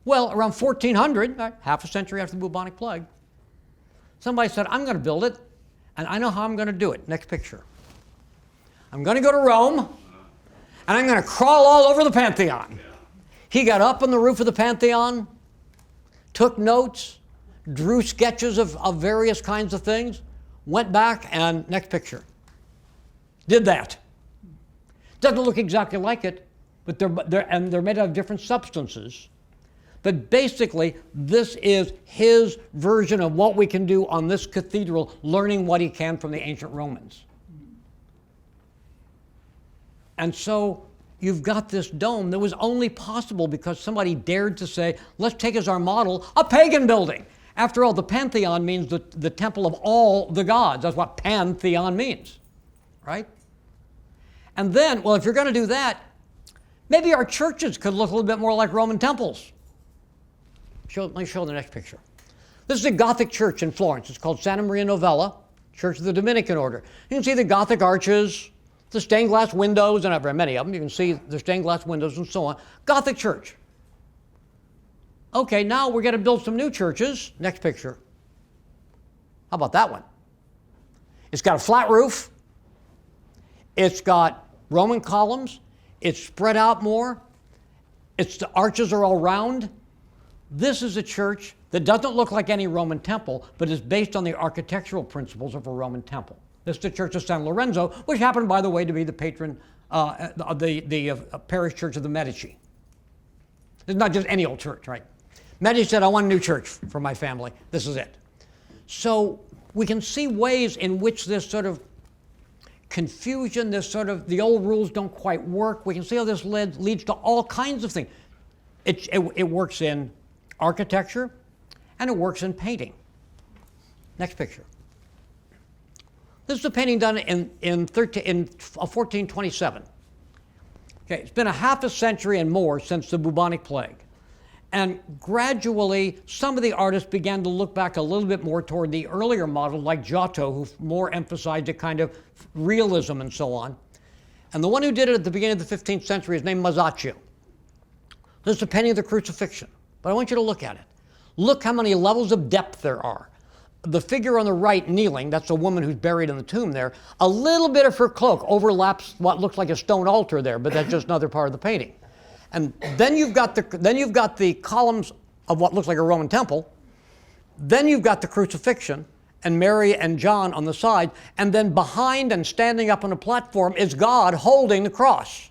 Well, around 1400, half a century after the bubonic plague, somebody said, I'm going to build it, and I know how I'm going to do it. Next picture. I'm going to go to Rome, and I'm going to crawl all over the Pantheon. He got up on the roof of the Pantheon, took notes, drew sketches of various kinds of things, went back, and next picture. Did that. Doesn't look exactly like it, but they're made out of different substances. But basically, this is his version of what we can do on this cathedral, learning what he can from the ancient Romans. And so you've got this dome that was only possible because somebody dared to say, let's take as our model a pagan building. After all, the Pantheon means the temple of all the gods. That's what pantheon means, right? And then, well, if you're going to do that, maybe our churches could look a little bit more like Roman temples. Let me show the next picture. This is a Gothic church in Florence. It's called Santa Maria Novella, Church of the Dominican Order. You can see the Gothic arches, the stained glass windows, and not very many of them. You can see the stained glass windows and so on. Gothic church. Okay, now we're going to build some new churches. Next picture. How about that one? It's got a flat roof. It's got Roman columns. It's spread out more. The arches are all round. This is a church that doesn't look like any Roman temple, but is based on the architectural principles of a Roman temple. This is the Church of San Lorenzo, which happened, by the way, to be the patron of the parish church of the Medici. It's not just any old church, right? Medici said, I want a new church for my family. This is it. So we can see ways in which this sort of confusion, this sort of the old rules don't quite work. We can see how this leads to all kinds of things. It works in architecture, and it works in painting. Next picture. This is a painting done in 1427. Okay, it's been a half a century and more since the bubonic plague. And gradually, some of the artists began to look back a little bit more toward the earlier model, like Giotto, who more emphasized a kind of realism and so on. And the one who did it at the beginning of the 15th century is named Masaccio. This is a painting of the crucifixion. But I want you to look at it. Look how many levels of depth there are. The figure on the right kneeling, that's a woman who's buried in the tomb there. A little bit of her cloak overlaps what looks like a stone altar there, but that's just another part of the painting. And then you've got the columns of what looks like a Roman temple. Then you've got the crucifixion and Mary and John on the side. And then behind and standing up on a platform is God holding the cross.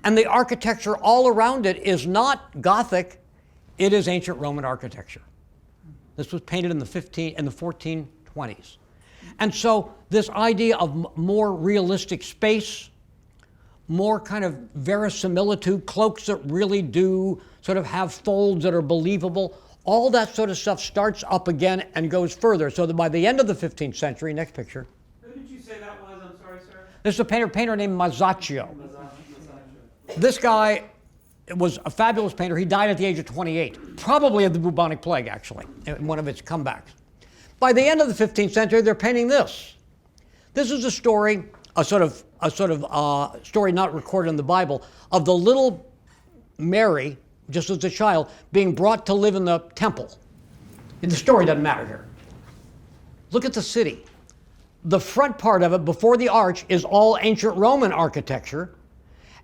And the architecture all around it is not Gothic, it is ancient Roman architecture. This was painted in the 1420s. And so this idea of more realistic space, more kind of verisimilitude, cloaks that really do sort of have folds that are believable, all that sort of stuff starts up again and goes further. So that by the end of the 15th century, next picture. Who did you say that was? I'm sorry, sir. This is a painter named Masaccio. This guy was a fabulous painter. He died at the age of 28, probably of the bubonic plague, actually, in one of its comebacks. By the end of the 15th century, they're painting this. This is a story, a sort of story not recorded in the Bible, of the little Mary, just as a child, being brought to live in the temple. And the story doesn't matter here. Look at the city. The front part of it, before the arch, is all ancient Roman architecture.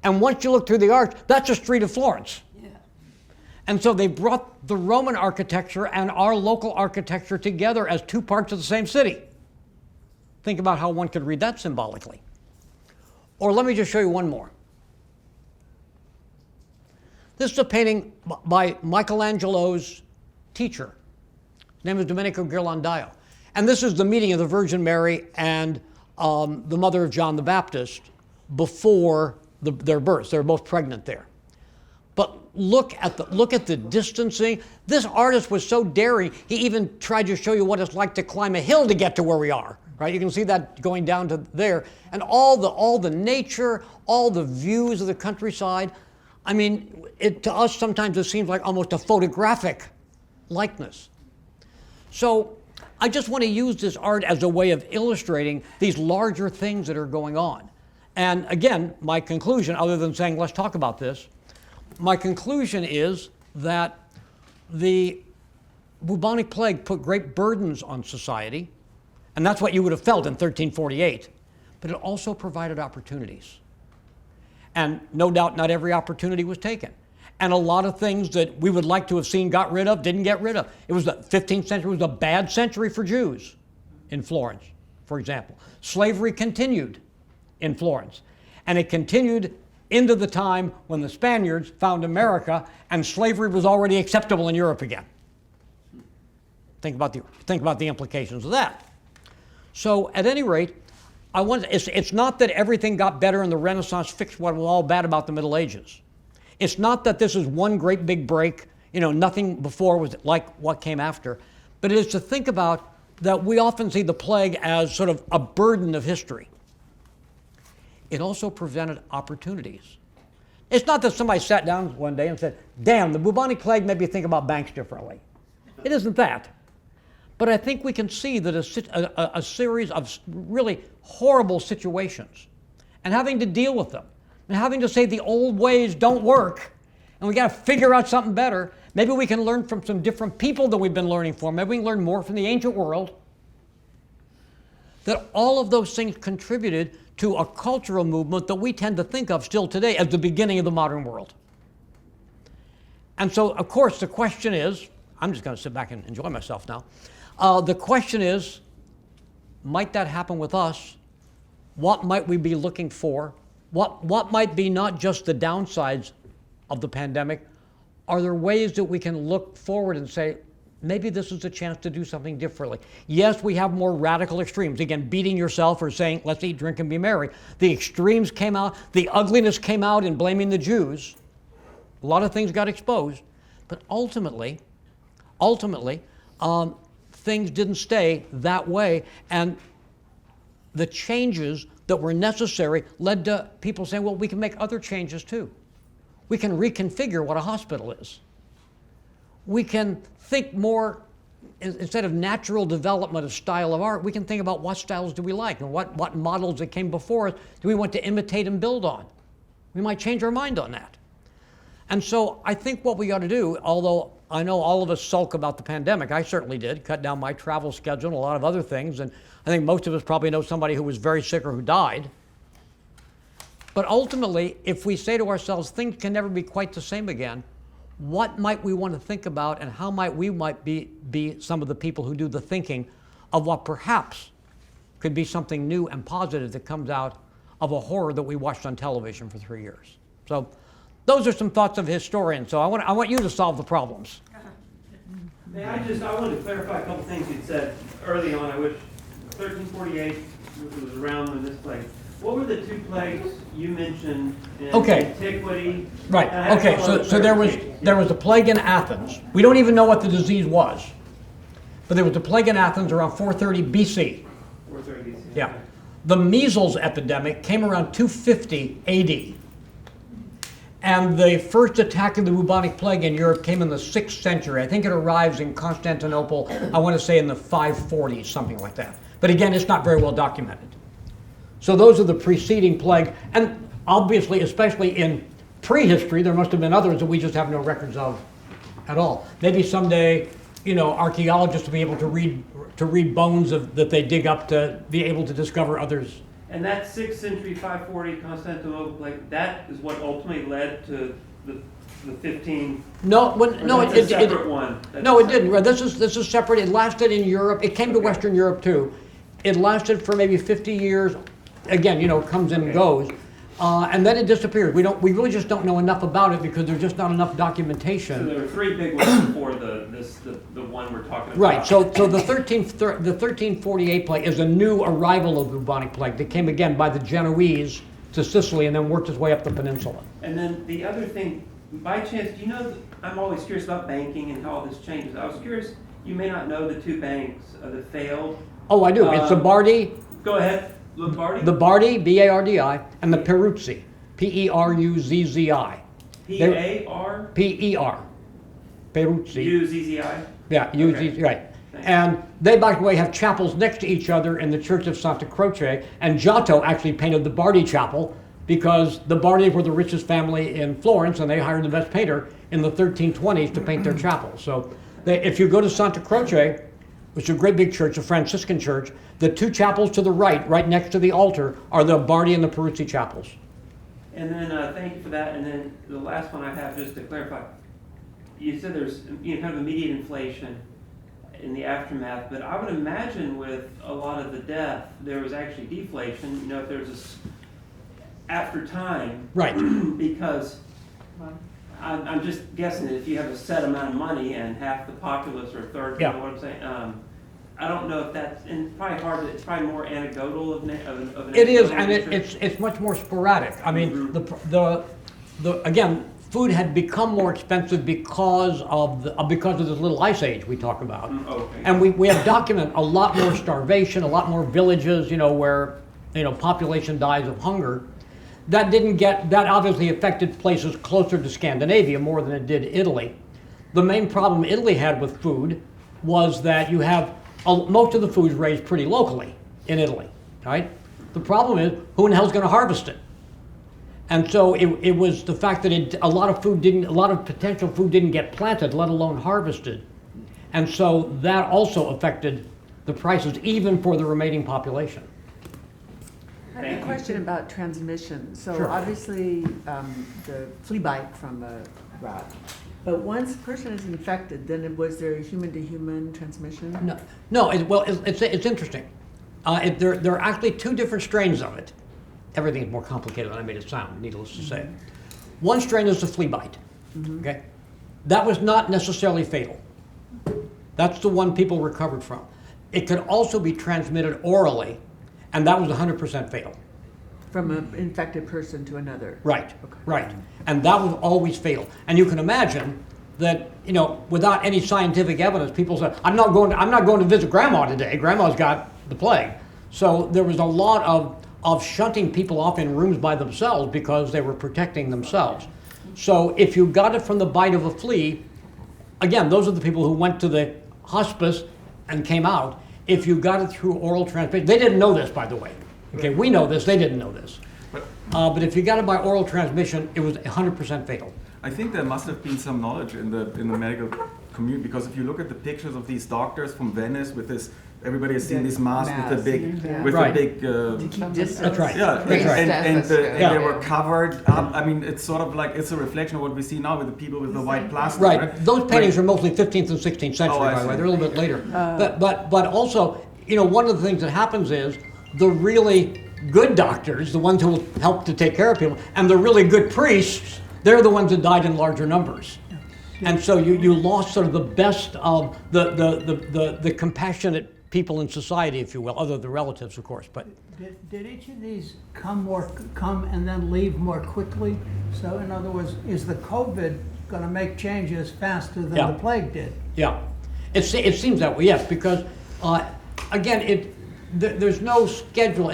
And once you look through the arch, that's a street of Florence. Yeah. And so they brought the Roman architecture and our local architecture together as two parts of the same city. Think about how one could read that symbolically. Or let me just show you one more. This is a painting by Michelangelo's teacher. His name is Domenico Ghirlandaio. And this is the meeting of the Virgin Mary and the mother of John the Baptist before their births. They were both pregnant there. But look at the distancing. This artist was so daring, he even tried to show you what it's like to climb a hill to get to where we are. Right? You can see that going down to there. And all the nature, all the views of the countryside. I mean, to us sometimes it seems like almost a photographic likeness. So I just want to use this art as a way of illustrating these larger things that are going on. And again, my conclusion, other than saying, let's talk about this, my conclusion is that the bubonic plague put great burdens on society, and that's what you would have felt in 1348, but it also provided opportunities. And no doubt not every opportunity was taken. And a lot of things that we would like to have seen got rid of, didn't get rid of. It was the 15th century was a bad century for Jews in Florence, for example. Slavery continued in Florence. And it continued into the time when the Spaniards found America and slavery was already acceptable in Europe again. Think about the implications of that. So at any rate, it's not that everything got better and the Renaissance fixed what was all bad about the Middle Ages. It's not that this is one great big break, nothing before was like what came after, but it is to think about that we often see the plague as sort of a burden of history. It also presented opportunities. It's not that somebody sat down one day and said, damn, the bubonic plague made me think about banks differently. It isn't that. But I think we can see that a series of really horrible situations and having to deal with them and having to say the old ways don't work and we got to figure out something better. Maybe we can learn from some different people than we've been learning from. Maybe we can learn more from the ancient world. That all of those things contributed to a cultural movement that we tend to think of still today as the beginning of the modern world. And so, of course, the question is, I'm just going to sit back and enjoy myself now. The question is, might that happen with us? What might we be looking for? What might be not just the downsides of the pandemic? Are there ways that we can look forward and say, maybe this is a chance to do something differently? Yes, we have more radical extremes. Again, beating yourself or saying, let's eat, drink, and be merry. The extremes came out. The ugliness came out in blaming the Jews. A lot of things got exposed. But ultimately, things didn't stay that way. And the changes that were necessary led to people saying, well, we can make other changes too. We can reconfigure what a hospital is. We can think more, instead of natural development of style of art, we can think about what styles do we like and what models that came before us do we want to imitate and build on. We might change our mind on that. And so I think what we ought to do, although I know all of us sulk about the pandemic, I certainly did, cut down my travel schedule and a lot of other things, and I think most of us probably know somebody who was very sick or who died. But ultimately, if we say to ourselves, things can never be quite the same again, what might we want to think about and how might we be some of the people who do the thinking of what perhaps could be something new and positive that comes out of a horror that we watched on television for 3 years. So those are some thoughts of a historian. So I want you to solve the problems. I wanted to clarify a couple things you said early on. I wish 1348, which was around when this plague. What were the two plagues you mentioned in antiquity? Right. Okay. So there was a plague in Athens. We don't even know what the disease was, but there was a plague in Athens around 430 BC. 430 BC. Yeah. The measles epidemic came around 250 AD. And the first attack of the bubonic plague in Europe came in the 6th century. I think it arrives in Constantinople, I want to say in the 540s, something like that. But again, it's not very well documented. So those are the preceding plague. And obviously, especially in prehistory, there must have been others that we just have no records of at all. Maybe someday, archaeologists will be able to read bones that they dig up to be able to discover others. And that 6th century 540 Constantinople plague, that is what ultimately led to the 15. It separate one. No, it didn't. This is separate. It lasted in Europe. It came to Western Europe too. It lasted for maybe 50 years. Again, it comes and goes, and then it disappears. We really just don't know enough about it because there's just not enough documentation. So there were 3 big ones before the one we're talking about. Right. So the 1348 plague is a new arrival of the bubonic plague that came again by the Genoese to Sicily and then worked its way up the peninsula. And then the other thing, by chance, do you know? I'm always curious about banking and how all this changes. I was curious. You may not know the 2 banks that failed. Oh, I do. It's the Bardi. Go ahead. Lombardi? The Bardi, B-A-R-D-I, and the Peruzzi, P-E-R-U-Z-Z-I. P-A-R? P-E-R. Peruzzi. U-Z-Z-I? Yeah, U-Z, right. And they, by the way, have chapels next to each other in the Church of Santa Croce. And Giotto actually painted the Bardi Chapel because the Bardi were the richest family in Florence, and they hired the best painter in the 1320s to paint their chapel. So if you go to Santa Croce, which is a great big church, a Franciscan church, the two chapels to the right next to the altar, are the Bardi and the Peruzzi chapels. And then, thank you for that. And then the last one I have, just to clarify, you said there's kind of immediate inflation in the aftermath, but I would imagine with a lot of the death, there was actually deflation, if there's this after time. Right. Because I'm just guessing that if you have a set amount of money and half the populace or a third, you know what I'm saying? I don't know if that's, and it's probably hard, it's probably more anecdotal of an It is, and it's much more sporadic. I mean, again, food had become more expensive because of this little ice age we talk about. Okay. And we have documented a lot more starvation, a lot more villages, where, population dies of hunger. That obviously affected places closer to Scandinavia more than it did Italy. The main problem Italy had with food was that you have, most of the food is raised pretty locally in Italy, right? The problem is, who in the hell's gonna harvest it? And so it was the fact that a lot of potential food didn't get planted, let alone harvested. And so that also affected the prices, even for the remaining population. I have a question about transmission. So Sure. obviously, the flea bite from a rat. But once a person is infected, then was there human-to-human transmission? No. It's interesting. There are actually two different strains of it. Everything is more complicated than I made it sound, needless to say. One strain is the flea bite. Okay, that was not necessarily fatal. That's the one people recovered from. It could also be transmitted orally, and that was 100% fatal. From an infected person to another? Right, Okay. right. And that was always fatal. And you can imagine that, without any scientific evidence, people said, I'm not going to visit grandma today. Grandma's got the plague. So there was a lot of shunting people off in rooms by themselves because they were protecting themselves. So if you got it from the bite of a flea, again, those are the people who went to the hospice and came out. If you got it through oral transmission, they didn't know this, by the way. Okay, we know this, they didn't know this. But if you got it by oral transmission, it was 100% fatal. I think there must have been some knowledge in the medical community, because if you look at the pictures of these doctors from Venice with this, everybody has seen these masks with the big, Right. That's right. yeah, Great and stethoscope. they were covered up. I mean, it's sort of like, it's a reflection of what we see now with the people with the white plastic. Right. Those paintings are mostly 15th and 16th century, I by the way. see. They're a little bit later. But also, one of the things that happens is the really good doctors, the ones who will help to take care of people, and the really good priests, they're the ones that died in larger numbers. And so you lost sort of the best of the compassionate people in society, if you will, other than the relatives, of course. But Did each of these come and then leave more quickly? So in other words, is the COVID going to make changes faster than Yeah. the plague did? yeah, it seems that way, yes, because again, there's no schedule.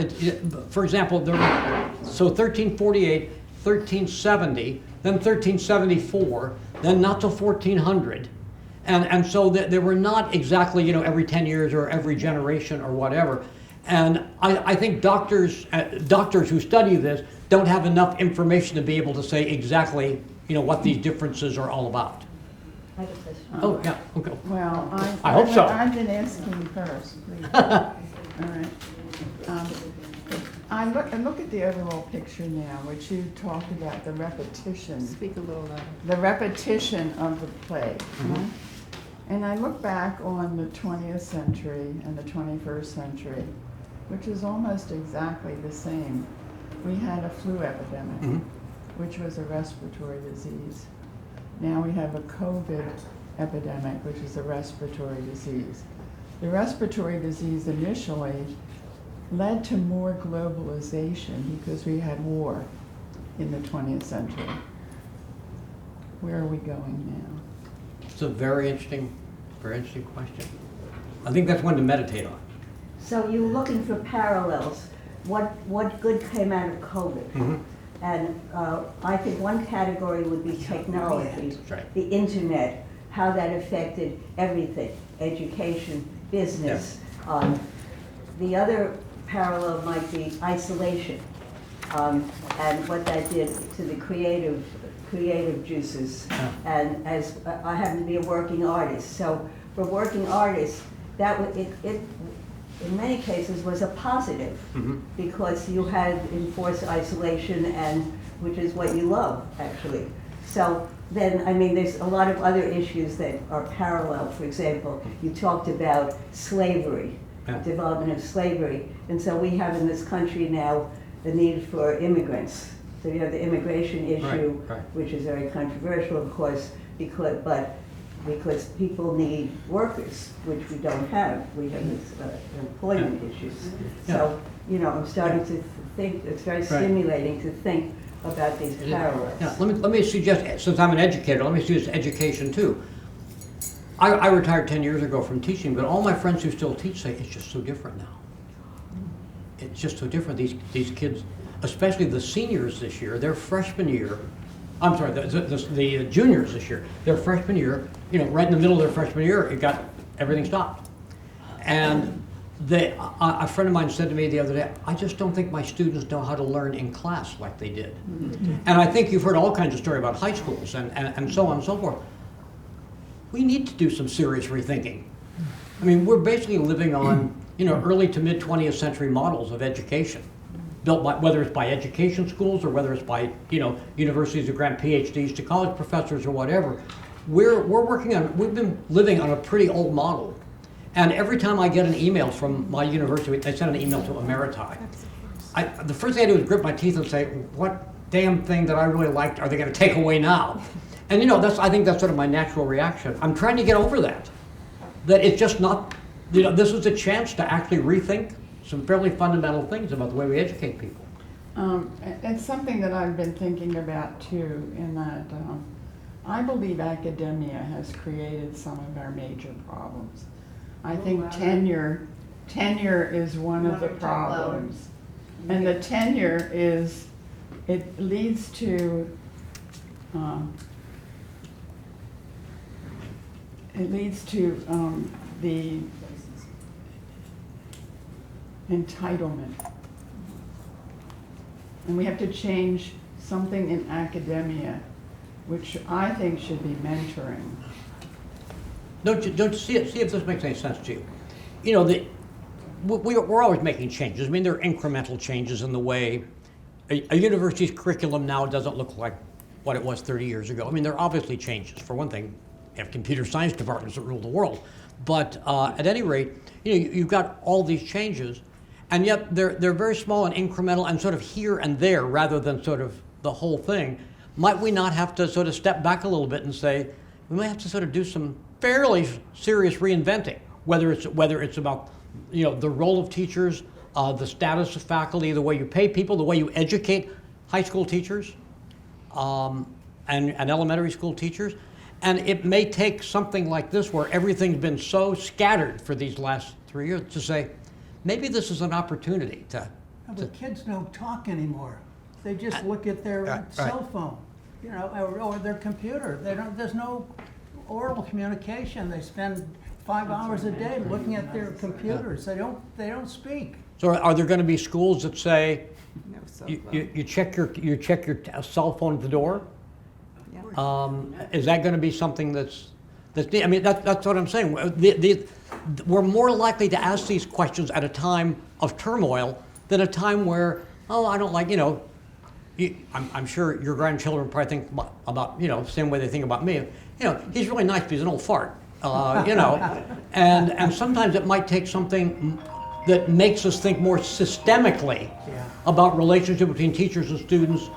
For example, so 1348, 1370, then 1374, then not till 1400. And so they were not exactly, every 10 years or every generation or whatever. And I think doctors who study this don't have enough information to be able to say exactly, what these differences are all about. I have a question. Oh, yeah, okay. Well, I hope so. I've been asking first, please. All right. I look at the overall picture now, which you talked about, the repetition. Speak a little louder. The repetition of the plague. Mhm. And I look back on the 20th century and the 21st century, which is almost exactly the same. We had a flu epidemic, Mhm. which was a respiratory disease. Now we have a COVID epidemic, which is a respiratory disease. The respiratory disease initially led to more globalization because we had war in the 20th century. Where are we going now? It's a very interesting question. I think that's one to meditate on. So you're looking for parallels. What good came out of COVID? Mhm. And I think one category would be technology, That's right. the internet, how that affected everything, education, business. The other parallel might be isolation, and what that did to the creative juices. And as I happen to be a working artist, so for working artists, that it in many cases was a positive, because you had enforced isolation, and which is what you love, actually. So then, I mean, there's a lot of other issues that are parallel. For example, you talked about slavery, development of slavery, and so we have in this country now the need for immigrants. So you have the immigration issue, which is very controversial, of course, because people need workers, which we don't have. We have this employment issues. So, you know, I'm starting to think, it's very stimulating to think about these parallels. Yeah, let me suggest, since I'm an educator, let me suggest education too. I retired 10 years ago from teaching, but all my friends who still teach say it's just so different now. It's just so different. These kids, especially the seniors this year, their freshman year, I'm sorry, the juniors this year, their freshman year, you know, right in the middle of their freshman year, everything stopped. And a friend of mine said to me the other day, I just don't think my students know how to learn in class like they did. And I think you've heard all kinds of stories about high schools and so on and so forth. We need to do some serious rethinking. I mean, we're basically living on, you know, early to mid 20th century models of education, built by, whether it's by education schools or whether it's by, you know, universities that grant PhDs to college professors or whatever. We've been living on a pretty old model. And every time I get an email from my university, they send an email to Emeriti. The first thing I do is grit my teeth and say, what damn thing that I really liked are they going to take away now? And you know, I think that's sort of my natural reaction. I'm trying to get over that. That it's just not, you know, this is a chance to actually rethink some fairly fundamental things about the way we educate people. It's something that I've been thinking about too, in that I believe academia has created some of our major problems. I think tenure is one of the problems. And the tenure is, it leads to the entitlement. And we have to change something in academia, which I think should be mentoring. Don't you see if this makes any sense to you? You know, we're always making changes. I mean, there are incremental changes in the way a university's curriculum now doesn't look like what it was 30 years ago. I mean, there are obviously changes. For one thing, you have computer science departments that rule the world. But at any rate, you know, you've got all these changes, and yet they're very small and incremental and sort of here and there rather than sort of the whole thing. Might we not have to sort of step back a little bit and say, we might have to sort of do some fairly serious reinventing, whether it's about, you know, the role of teachers, the status of faculty, the way you pay people, the way you educate high school teachers and elementary school teachers. And it may take something like this where everything's been so scattered for these last 3 years to say, maybe this is an opportunity to. But kids don't talk anymore. They just look at their cell phone, you know, or their computer. There's no oral communication. They spend 5 hours a day looking at their computers. They don't speak. So are there going to be schools that say you check your cell phone at the door? Is that going to be something that's I mean, that's what I'm saying. We're more likely to ask these questions at a time of turmoil than a time where, oh, I don't like, you know, I'm sure your grandchildren probably think about, you know, the same way they think about me. You know, he's really nice, but he's an old fart. You know, and sometimes it might take something that makes us think more systemically about relationship between teachers and students,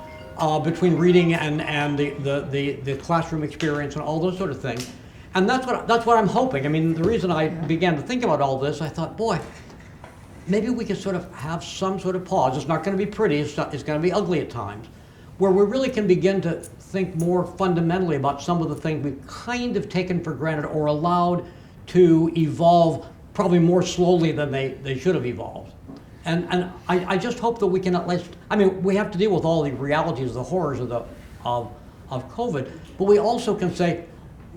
between reading and the classroom experience and all those sort of things. And that's what I'm hoping. I mean, the reason I began to think about all this, I thought, boy, maybe we could sort of have some sort of pause. It's not going to be pretty. It's going to be ugly at times, where we really can begin to think more fundamentally about some of the things we've kind of taken for granted or allowed to evolve probably more slowly than they should have evolved. And I just hope that we can at least, I mean, we have to deal with all the realities, the horrors of COVID, but we also can say,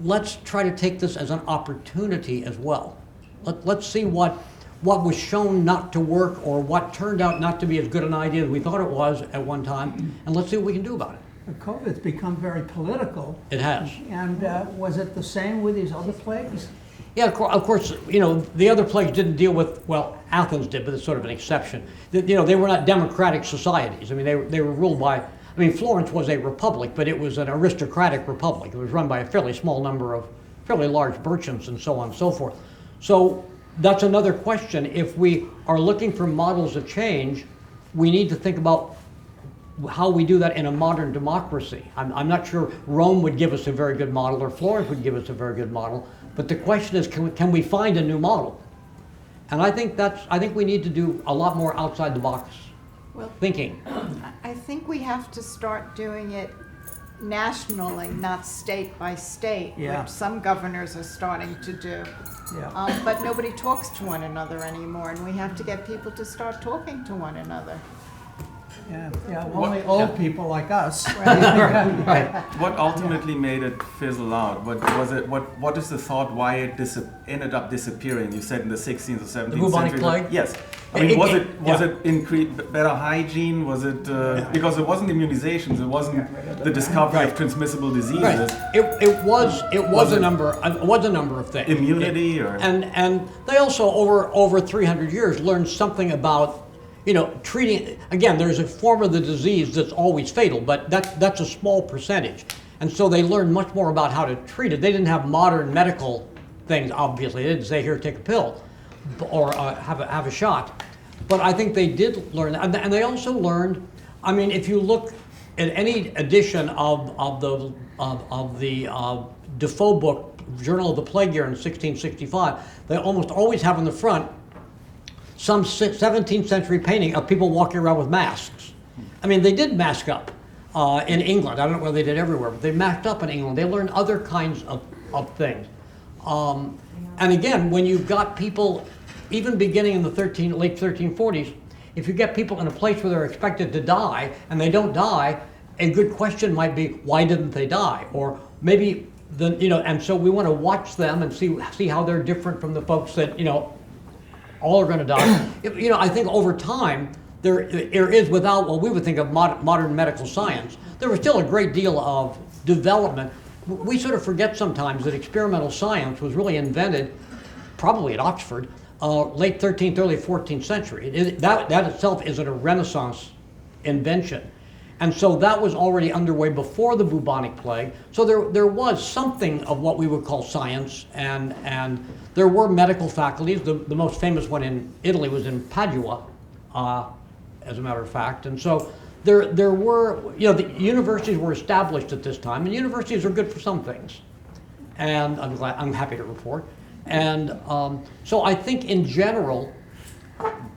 let's try to take this as an opportunity as well. Let's see what was shown not to work or what turned out not to be as good an idea as we thought it was at one time, and let's see what we can do about it. COVID's become very political. It has. And was it the same with these other plagues? Yeah, of course, the other plagues didn't deal with, well, Athens did, but it's sort of an exception. They were not democratic societies. I mean, they were ruled by, Florence was a republic, but it was an aristocratic republic. It was run by a fairly small number of fairly large merchants and so on and so forth. So that's another question. If we are looking for models of change, we need to think about how we do that in a modern democracy. I'm not sure Rome would give us a very good model or Florence would give us a very good model, but the question is, can we find a new model? And I think we need to do a lot more outside the box thinking. I think we have to start doing it nationally, not state by state, Yeah. which some governors are starting to do. Yeah. But nobody talks to one another anymore, and we have to get people to start talking to one another. Yeah, only old people like us. What ultimately made it fizzle out? What was it? What is the thought why it ended up disappearing? You said in the 16th or 17th The bubonic century. plague? Yes. Was it better hygiene? Was it because it wasn't immunizations? It wasn't the discovery of transmissible diseases. Right. It was a number of things. Immunity and they also over 300 years learned something about treating. Again, there's a form of the disease that's always fatal, but that's a small percentage, and so they learned much more about how to treat it. They didn't have modern medical things, obviously. They didn't say, here, take a pill or have a shot, but I think they did learn, and they also learned. If you look at any edition of the Defoe book, Journal of the Plague Year in 1665, they almost always have on the front some 17th century painting of people walking around with masks. They did mask up in England. I don't know whether they did everywhere, but they masked up in England. They learned other kinds of things. And again, when you've got people, even beginning in the late 1340s, if you get people in a place where they're expected to die and they don't die, a good question might be, why didn't they die? Or maybe, and so we want to watch them and see how they're different from the folks that, all are going to die. I think over time, there is, without what we would think of modern medical science, there was still a great deal of development. We sort of forget sometimes that experimental science was really invented, probably at Oxford, late 13th, early 14th century. That itself is a Renaissance invention. And so that was already underway before the bubonic plague. So there was something of what we would call science, and there were medical faculties. The most famous one in Italy was in Padua, as a matter of fact. And so there were, the universities were established at this time, and universities are good for some things. And I'm happy to report. And so I think in general,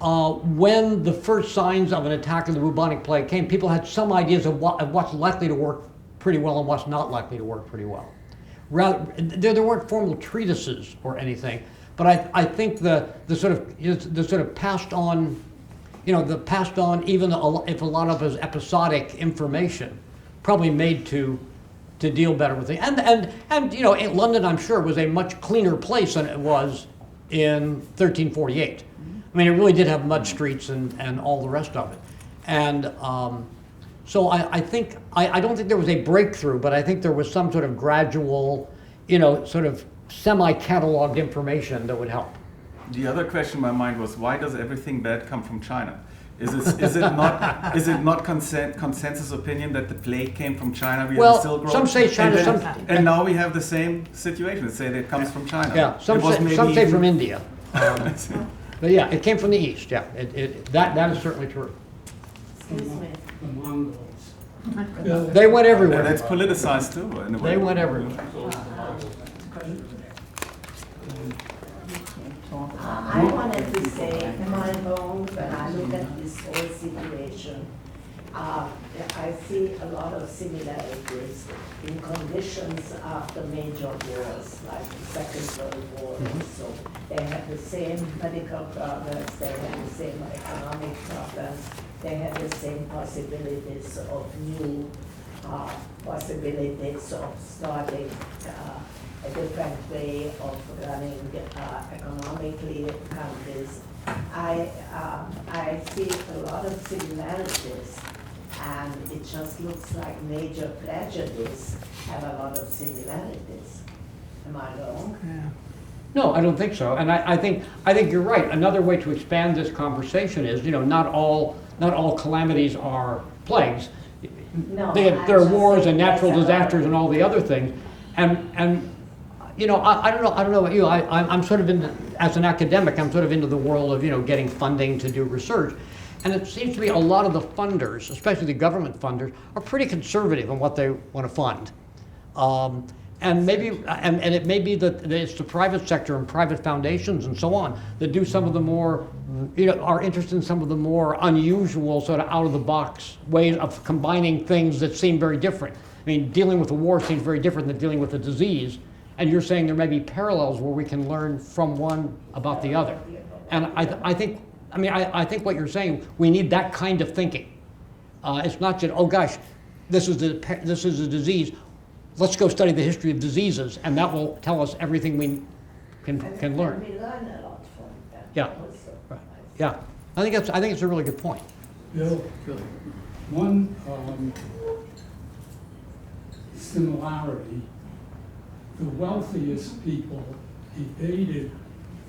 when the first signs of an attack of the bubonic plague came, people had some ideas of what's likely to work pretty well and what's not likely to work pretty well. There weren't formal treatises or anything, but I think the sort of passed on, even if a lot of it is episodic information, probably made to deal better with it. And in London, I'm sure, was a much cleaner place than it was in 1348. It really did have mud streets and all the rest of it. And so I think, I don't think there was a breakthrough, but I think there was some sort of gradual, sort of semi-cataloged information that would help. The other question in my mind was, why does everything bad come from China? Is it not consensus opinion that the plague came from China? Well, some say China, and now we have the same situation. They say that it comes from China. Yeah, some say from India. But yeah, it came from the east. Yeah, that is certainly true. Excuse me. The Mongols. They went everywhere. And that's politicized too, in a way. They went everywhere. I wanted to say, my own, when I look at this whole situation, I see a lot of similarities in conditions after major wars, like the Second World War. So they had the same medical problems, they had the same economic problems, they had the same possibilities of new possibilities of starting different way of running economically countries. I see a lot of similarities, and it just looks like major prejudice have a lot of similarities. Am I wrong? Yeah. No, I don't think so. And I think you're right. Another way to expand this conversation is, not all calamities are plagues. No, There are wars and natural disasters and all the other things. And I don't know about you. I'm sort of as an academic, I'm sort of into the world of, getting funding to do research. And it seems to me a lot of the funders, especially the government funders, are pretty conservative in what they want to fund. And maybe, and it may be that it's the private sector and private foundations and so on that do some of the more, are interested in some of the more unusual, sort of out of the box ways of combining things that seem very different. I mean, dealing with a war seems very different than dealing with a disease. And you're saying there may be parallels where we can learn from one about the other. And I think what you're saying, we need that kind of thinking. It's not just, oh gosh, this is a disease. Let's go study the history of diseases, and that will tell us everything we can learn. And we learn a lot from that. Yeah. Also. Right. Yeah, I think it's a really good point. Bill, one similarity, the wealthiest people evaded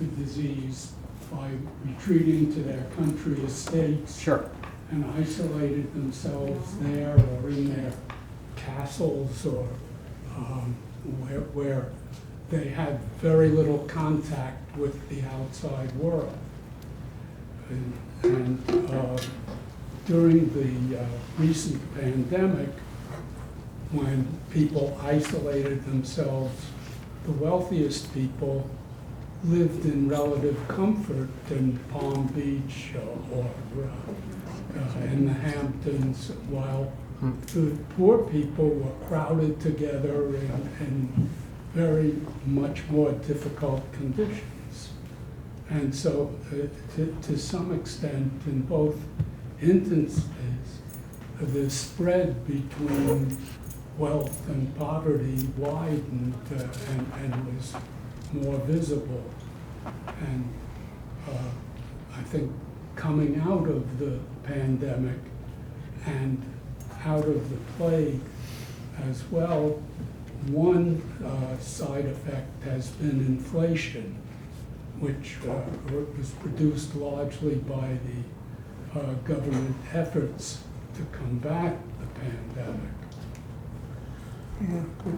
the disease by retreating to their country estates. Sure. And isolated themselves there or in their castles or where they had very little contact with the outside world. And during the recent pandemic, when people isolated themselves, the wealthiest people lived in relative comfort in Palm Beach or in the Hamptons, while the poor people were crowded together in very much more difficult conditions. And so, to some extent, in both instances, the spread between wealth and poverty widened and was more visible. And I think coming out of the pandemic and out of the plague as well, one side effect has been inflation, which was produced largely by the government efforts to combat the pandemic.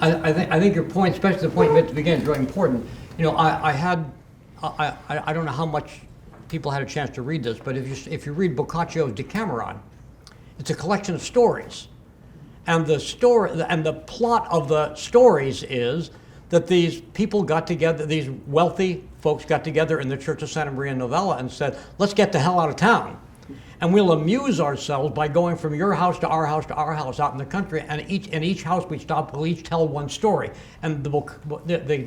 I think your point, especially the point you made at the beginning, is really important. I don't know how much people had a chance to read this, but if you read Boccaccio's Decameron, it's a collection of stories. And the plot of the stories is that these people got together, these wealthy folks got together in the Church of Santa Maria Novella and said, let's get the hell out of town. And we'll amuse ourselves by going from your house to our house out in the country, and in each house we stop, we'll each tell one story. And the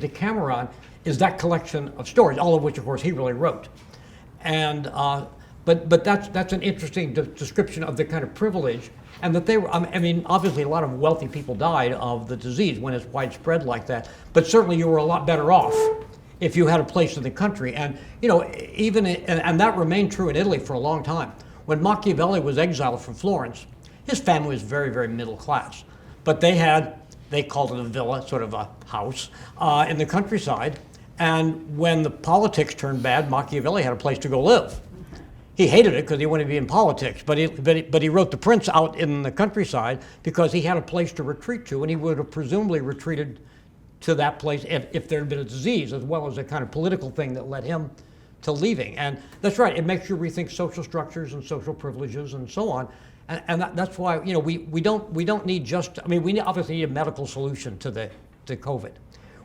Decameron is that collection of stories, all of which, of course, he really wrote. And but that's an interesting description of the kind of privilege, and that they were. I mean, obviously, a lot of wealthy people died of the disease when it's widespread like that. But certainly, you were a lot better off if you had a place in the country. And and that remained true in Italy for a long time. When Machiavelli was exiled from Florence, his family was very, very middle class. But they called it a villa, sort of a house, in the countryside. And when the politics turned bad, Machiavelli had a place to go live. He hated it because he wanted to be in politics, but he wrote The Prince out in the countryside because he had a place to retreat to, and he would have presumably retreated to that place if there had been a disease, as well as a kind of political thing that led him to leaving. And that's right, it makes you rethink social structures and social privileges and so on. And that's why we don't need just, I mean, we obviously need a medical solution to COVID.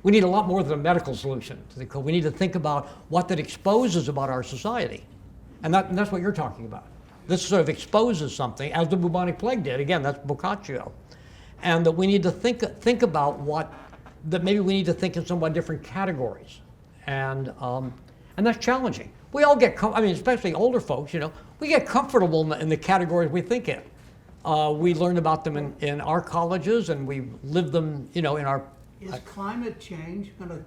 We need a lot more than a medical solution to the COVID. We need to think about what that exposes about our society. And that's what you're talking about. This sort of exposes something, as the bubonic plague did. Again, that's Boccaccio. And that we need to think about that maybe we need to think in somewhat different categories. And that's challenging. We all get, especially older folks, we get comfortable in the categories we think in. We learn about them in our colleges, and we live them, in our Is climate change gonna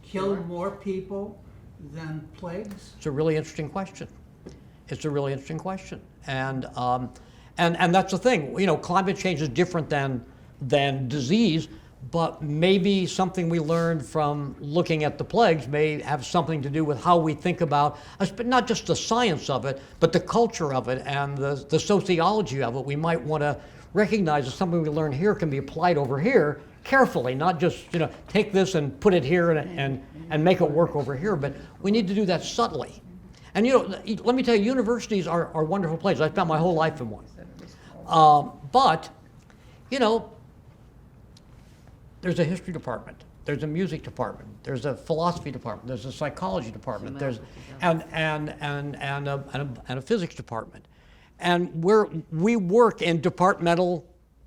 kill more people than plagues? It's a really interesting question. It's a really interesting question. And that's the thing. You know, climate change is different than disease, but maybe something we learned from looking at the plagues may have something to do with how we think about, not just the science of it, but the culture of it and the sociology of it. We might want to recognize that something we learn here can be applied over here carefully, not just, you know, take this and put it here and make it work over here, but we need to do that subtly. And, you know, let me tell you, universities are wonderful places. I spent my whole life in one. But, you know, there's a history department, there's a music department, there's a philosophy department, there's a psychology department, there's and a physics department, and we work in departmental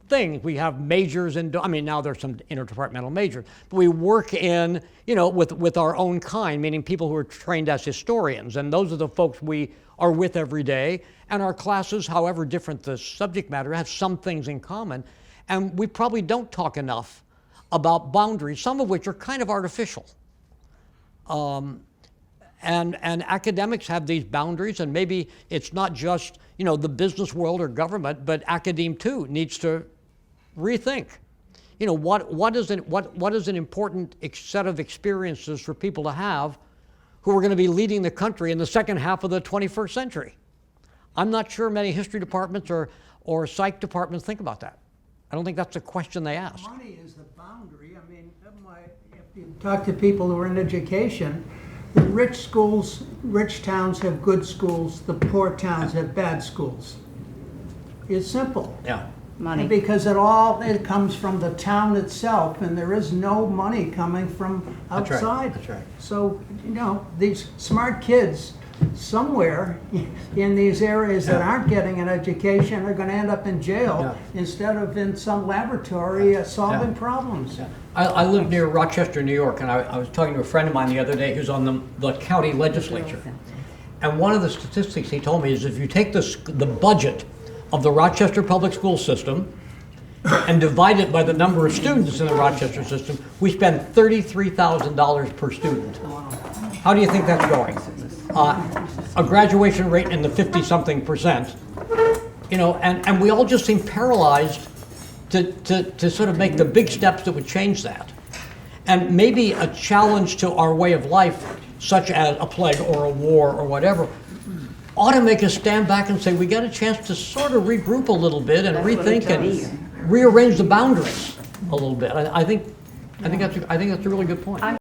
things. We have majors in, I mean, now there's some interdepartmental majors, but we work in, you know, with our own kind, meaning people who are trained as historians, and those are the folks we are with every day. And our classes, however different the subject matter, have some things in common, and we probably don't talk enough about boundaries, some of which are kind of artificial. And academics have these boundaries, and maybe it's not just, you know, the business world or government, but academe too needs to rethink. You know, what is an important set of experiences for people to have who are going to be leading the country in the second half of the 21st century? I'm not sure many history departments or psych departments think about that. I don't think that's a question they ask. Money is the boundary. I mean, if you talk to people who are in education, the rich schools, rich towns have good schools, the poor towns have bad schools. It's simple. Yeah. Money. Because it comes from the town itself, and there is no money coming from That's right. outside. That's right. So, you know, these smart kids somewhere in these areas that aren't getting an education are going to end up in jail instead of in some laboratory solving problems. Yeah. I live near Rochester, New York, and I was talking to a friend of mine the other day who's on the county legislature. And one of the statistics he told me is if you take the budget of the Rochester public school system and divide it by the number of students in the Rochester system, we spend $33,000 per student. How do you think that's going? A graduation rate in the 50-something%. You know, and we all just seem paralyzed to sort of make the big steps that would change that. And maybe a challenge to our way of life, such as a plague or a war or whatever, ought to make us stand back and say, we got a chance to sort of regroup a little bit and rethink and rearrange the boundaries a little bit. I think that's a really good point. I'm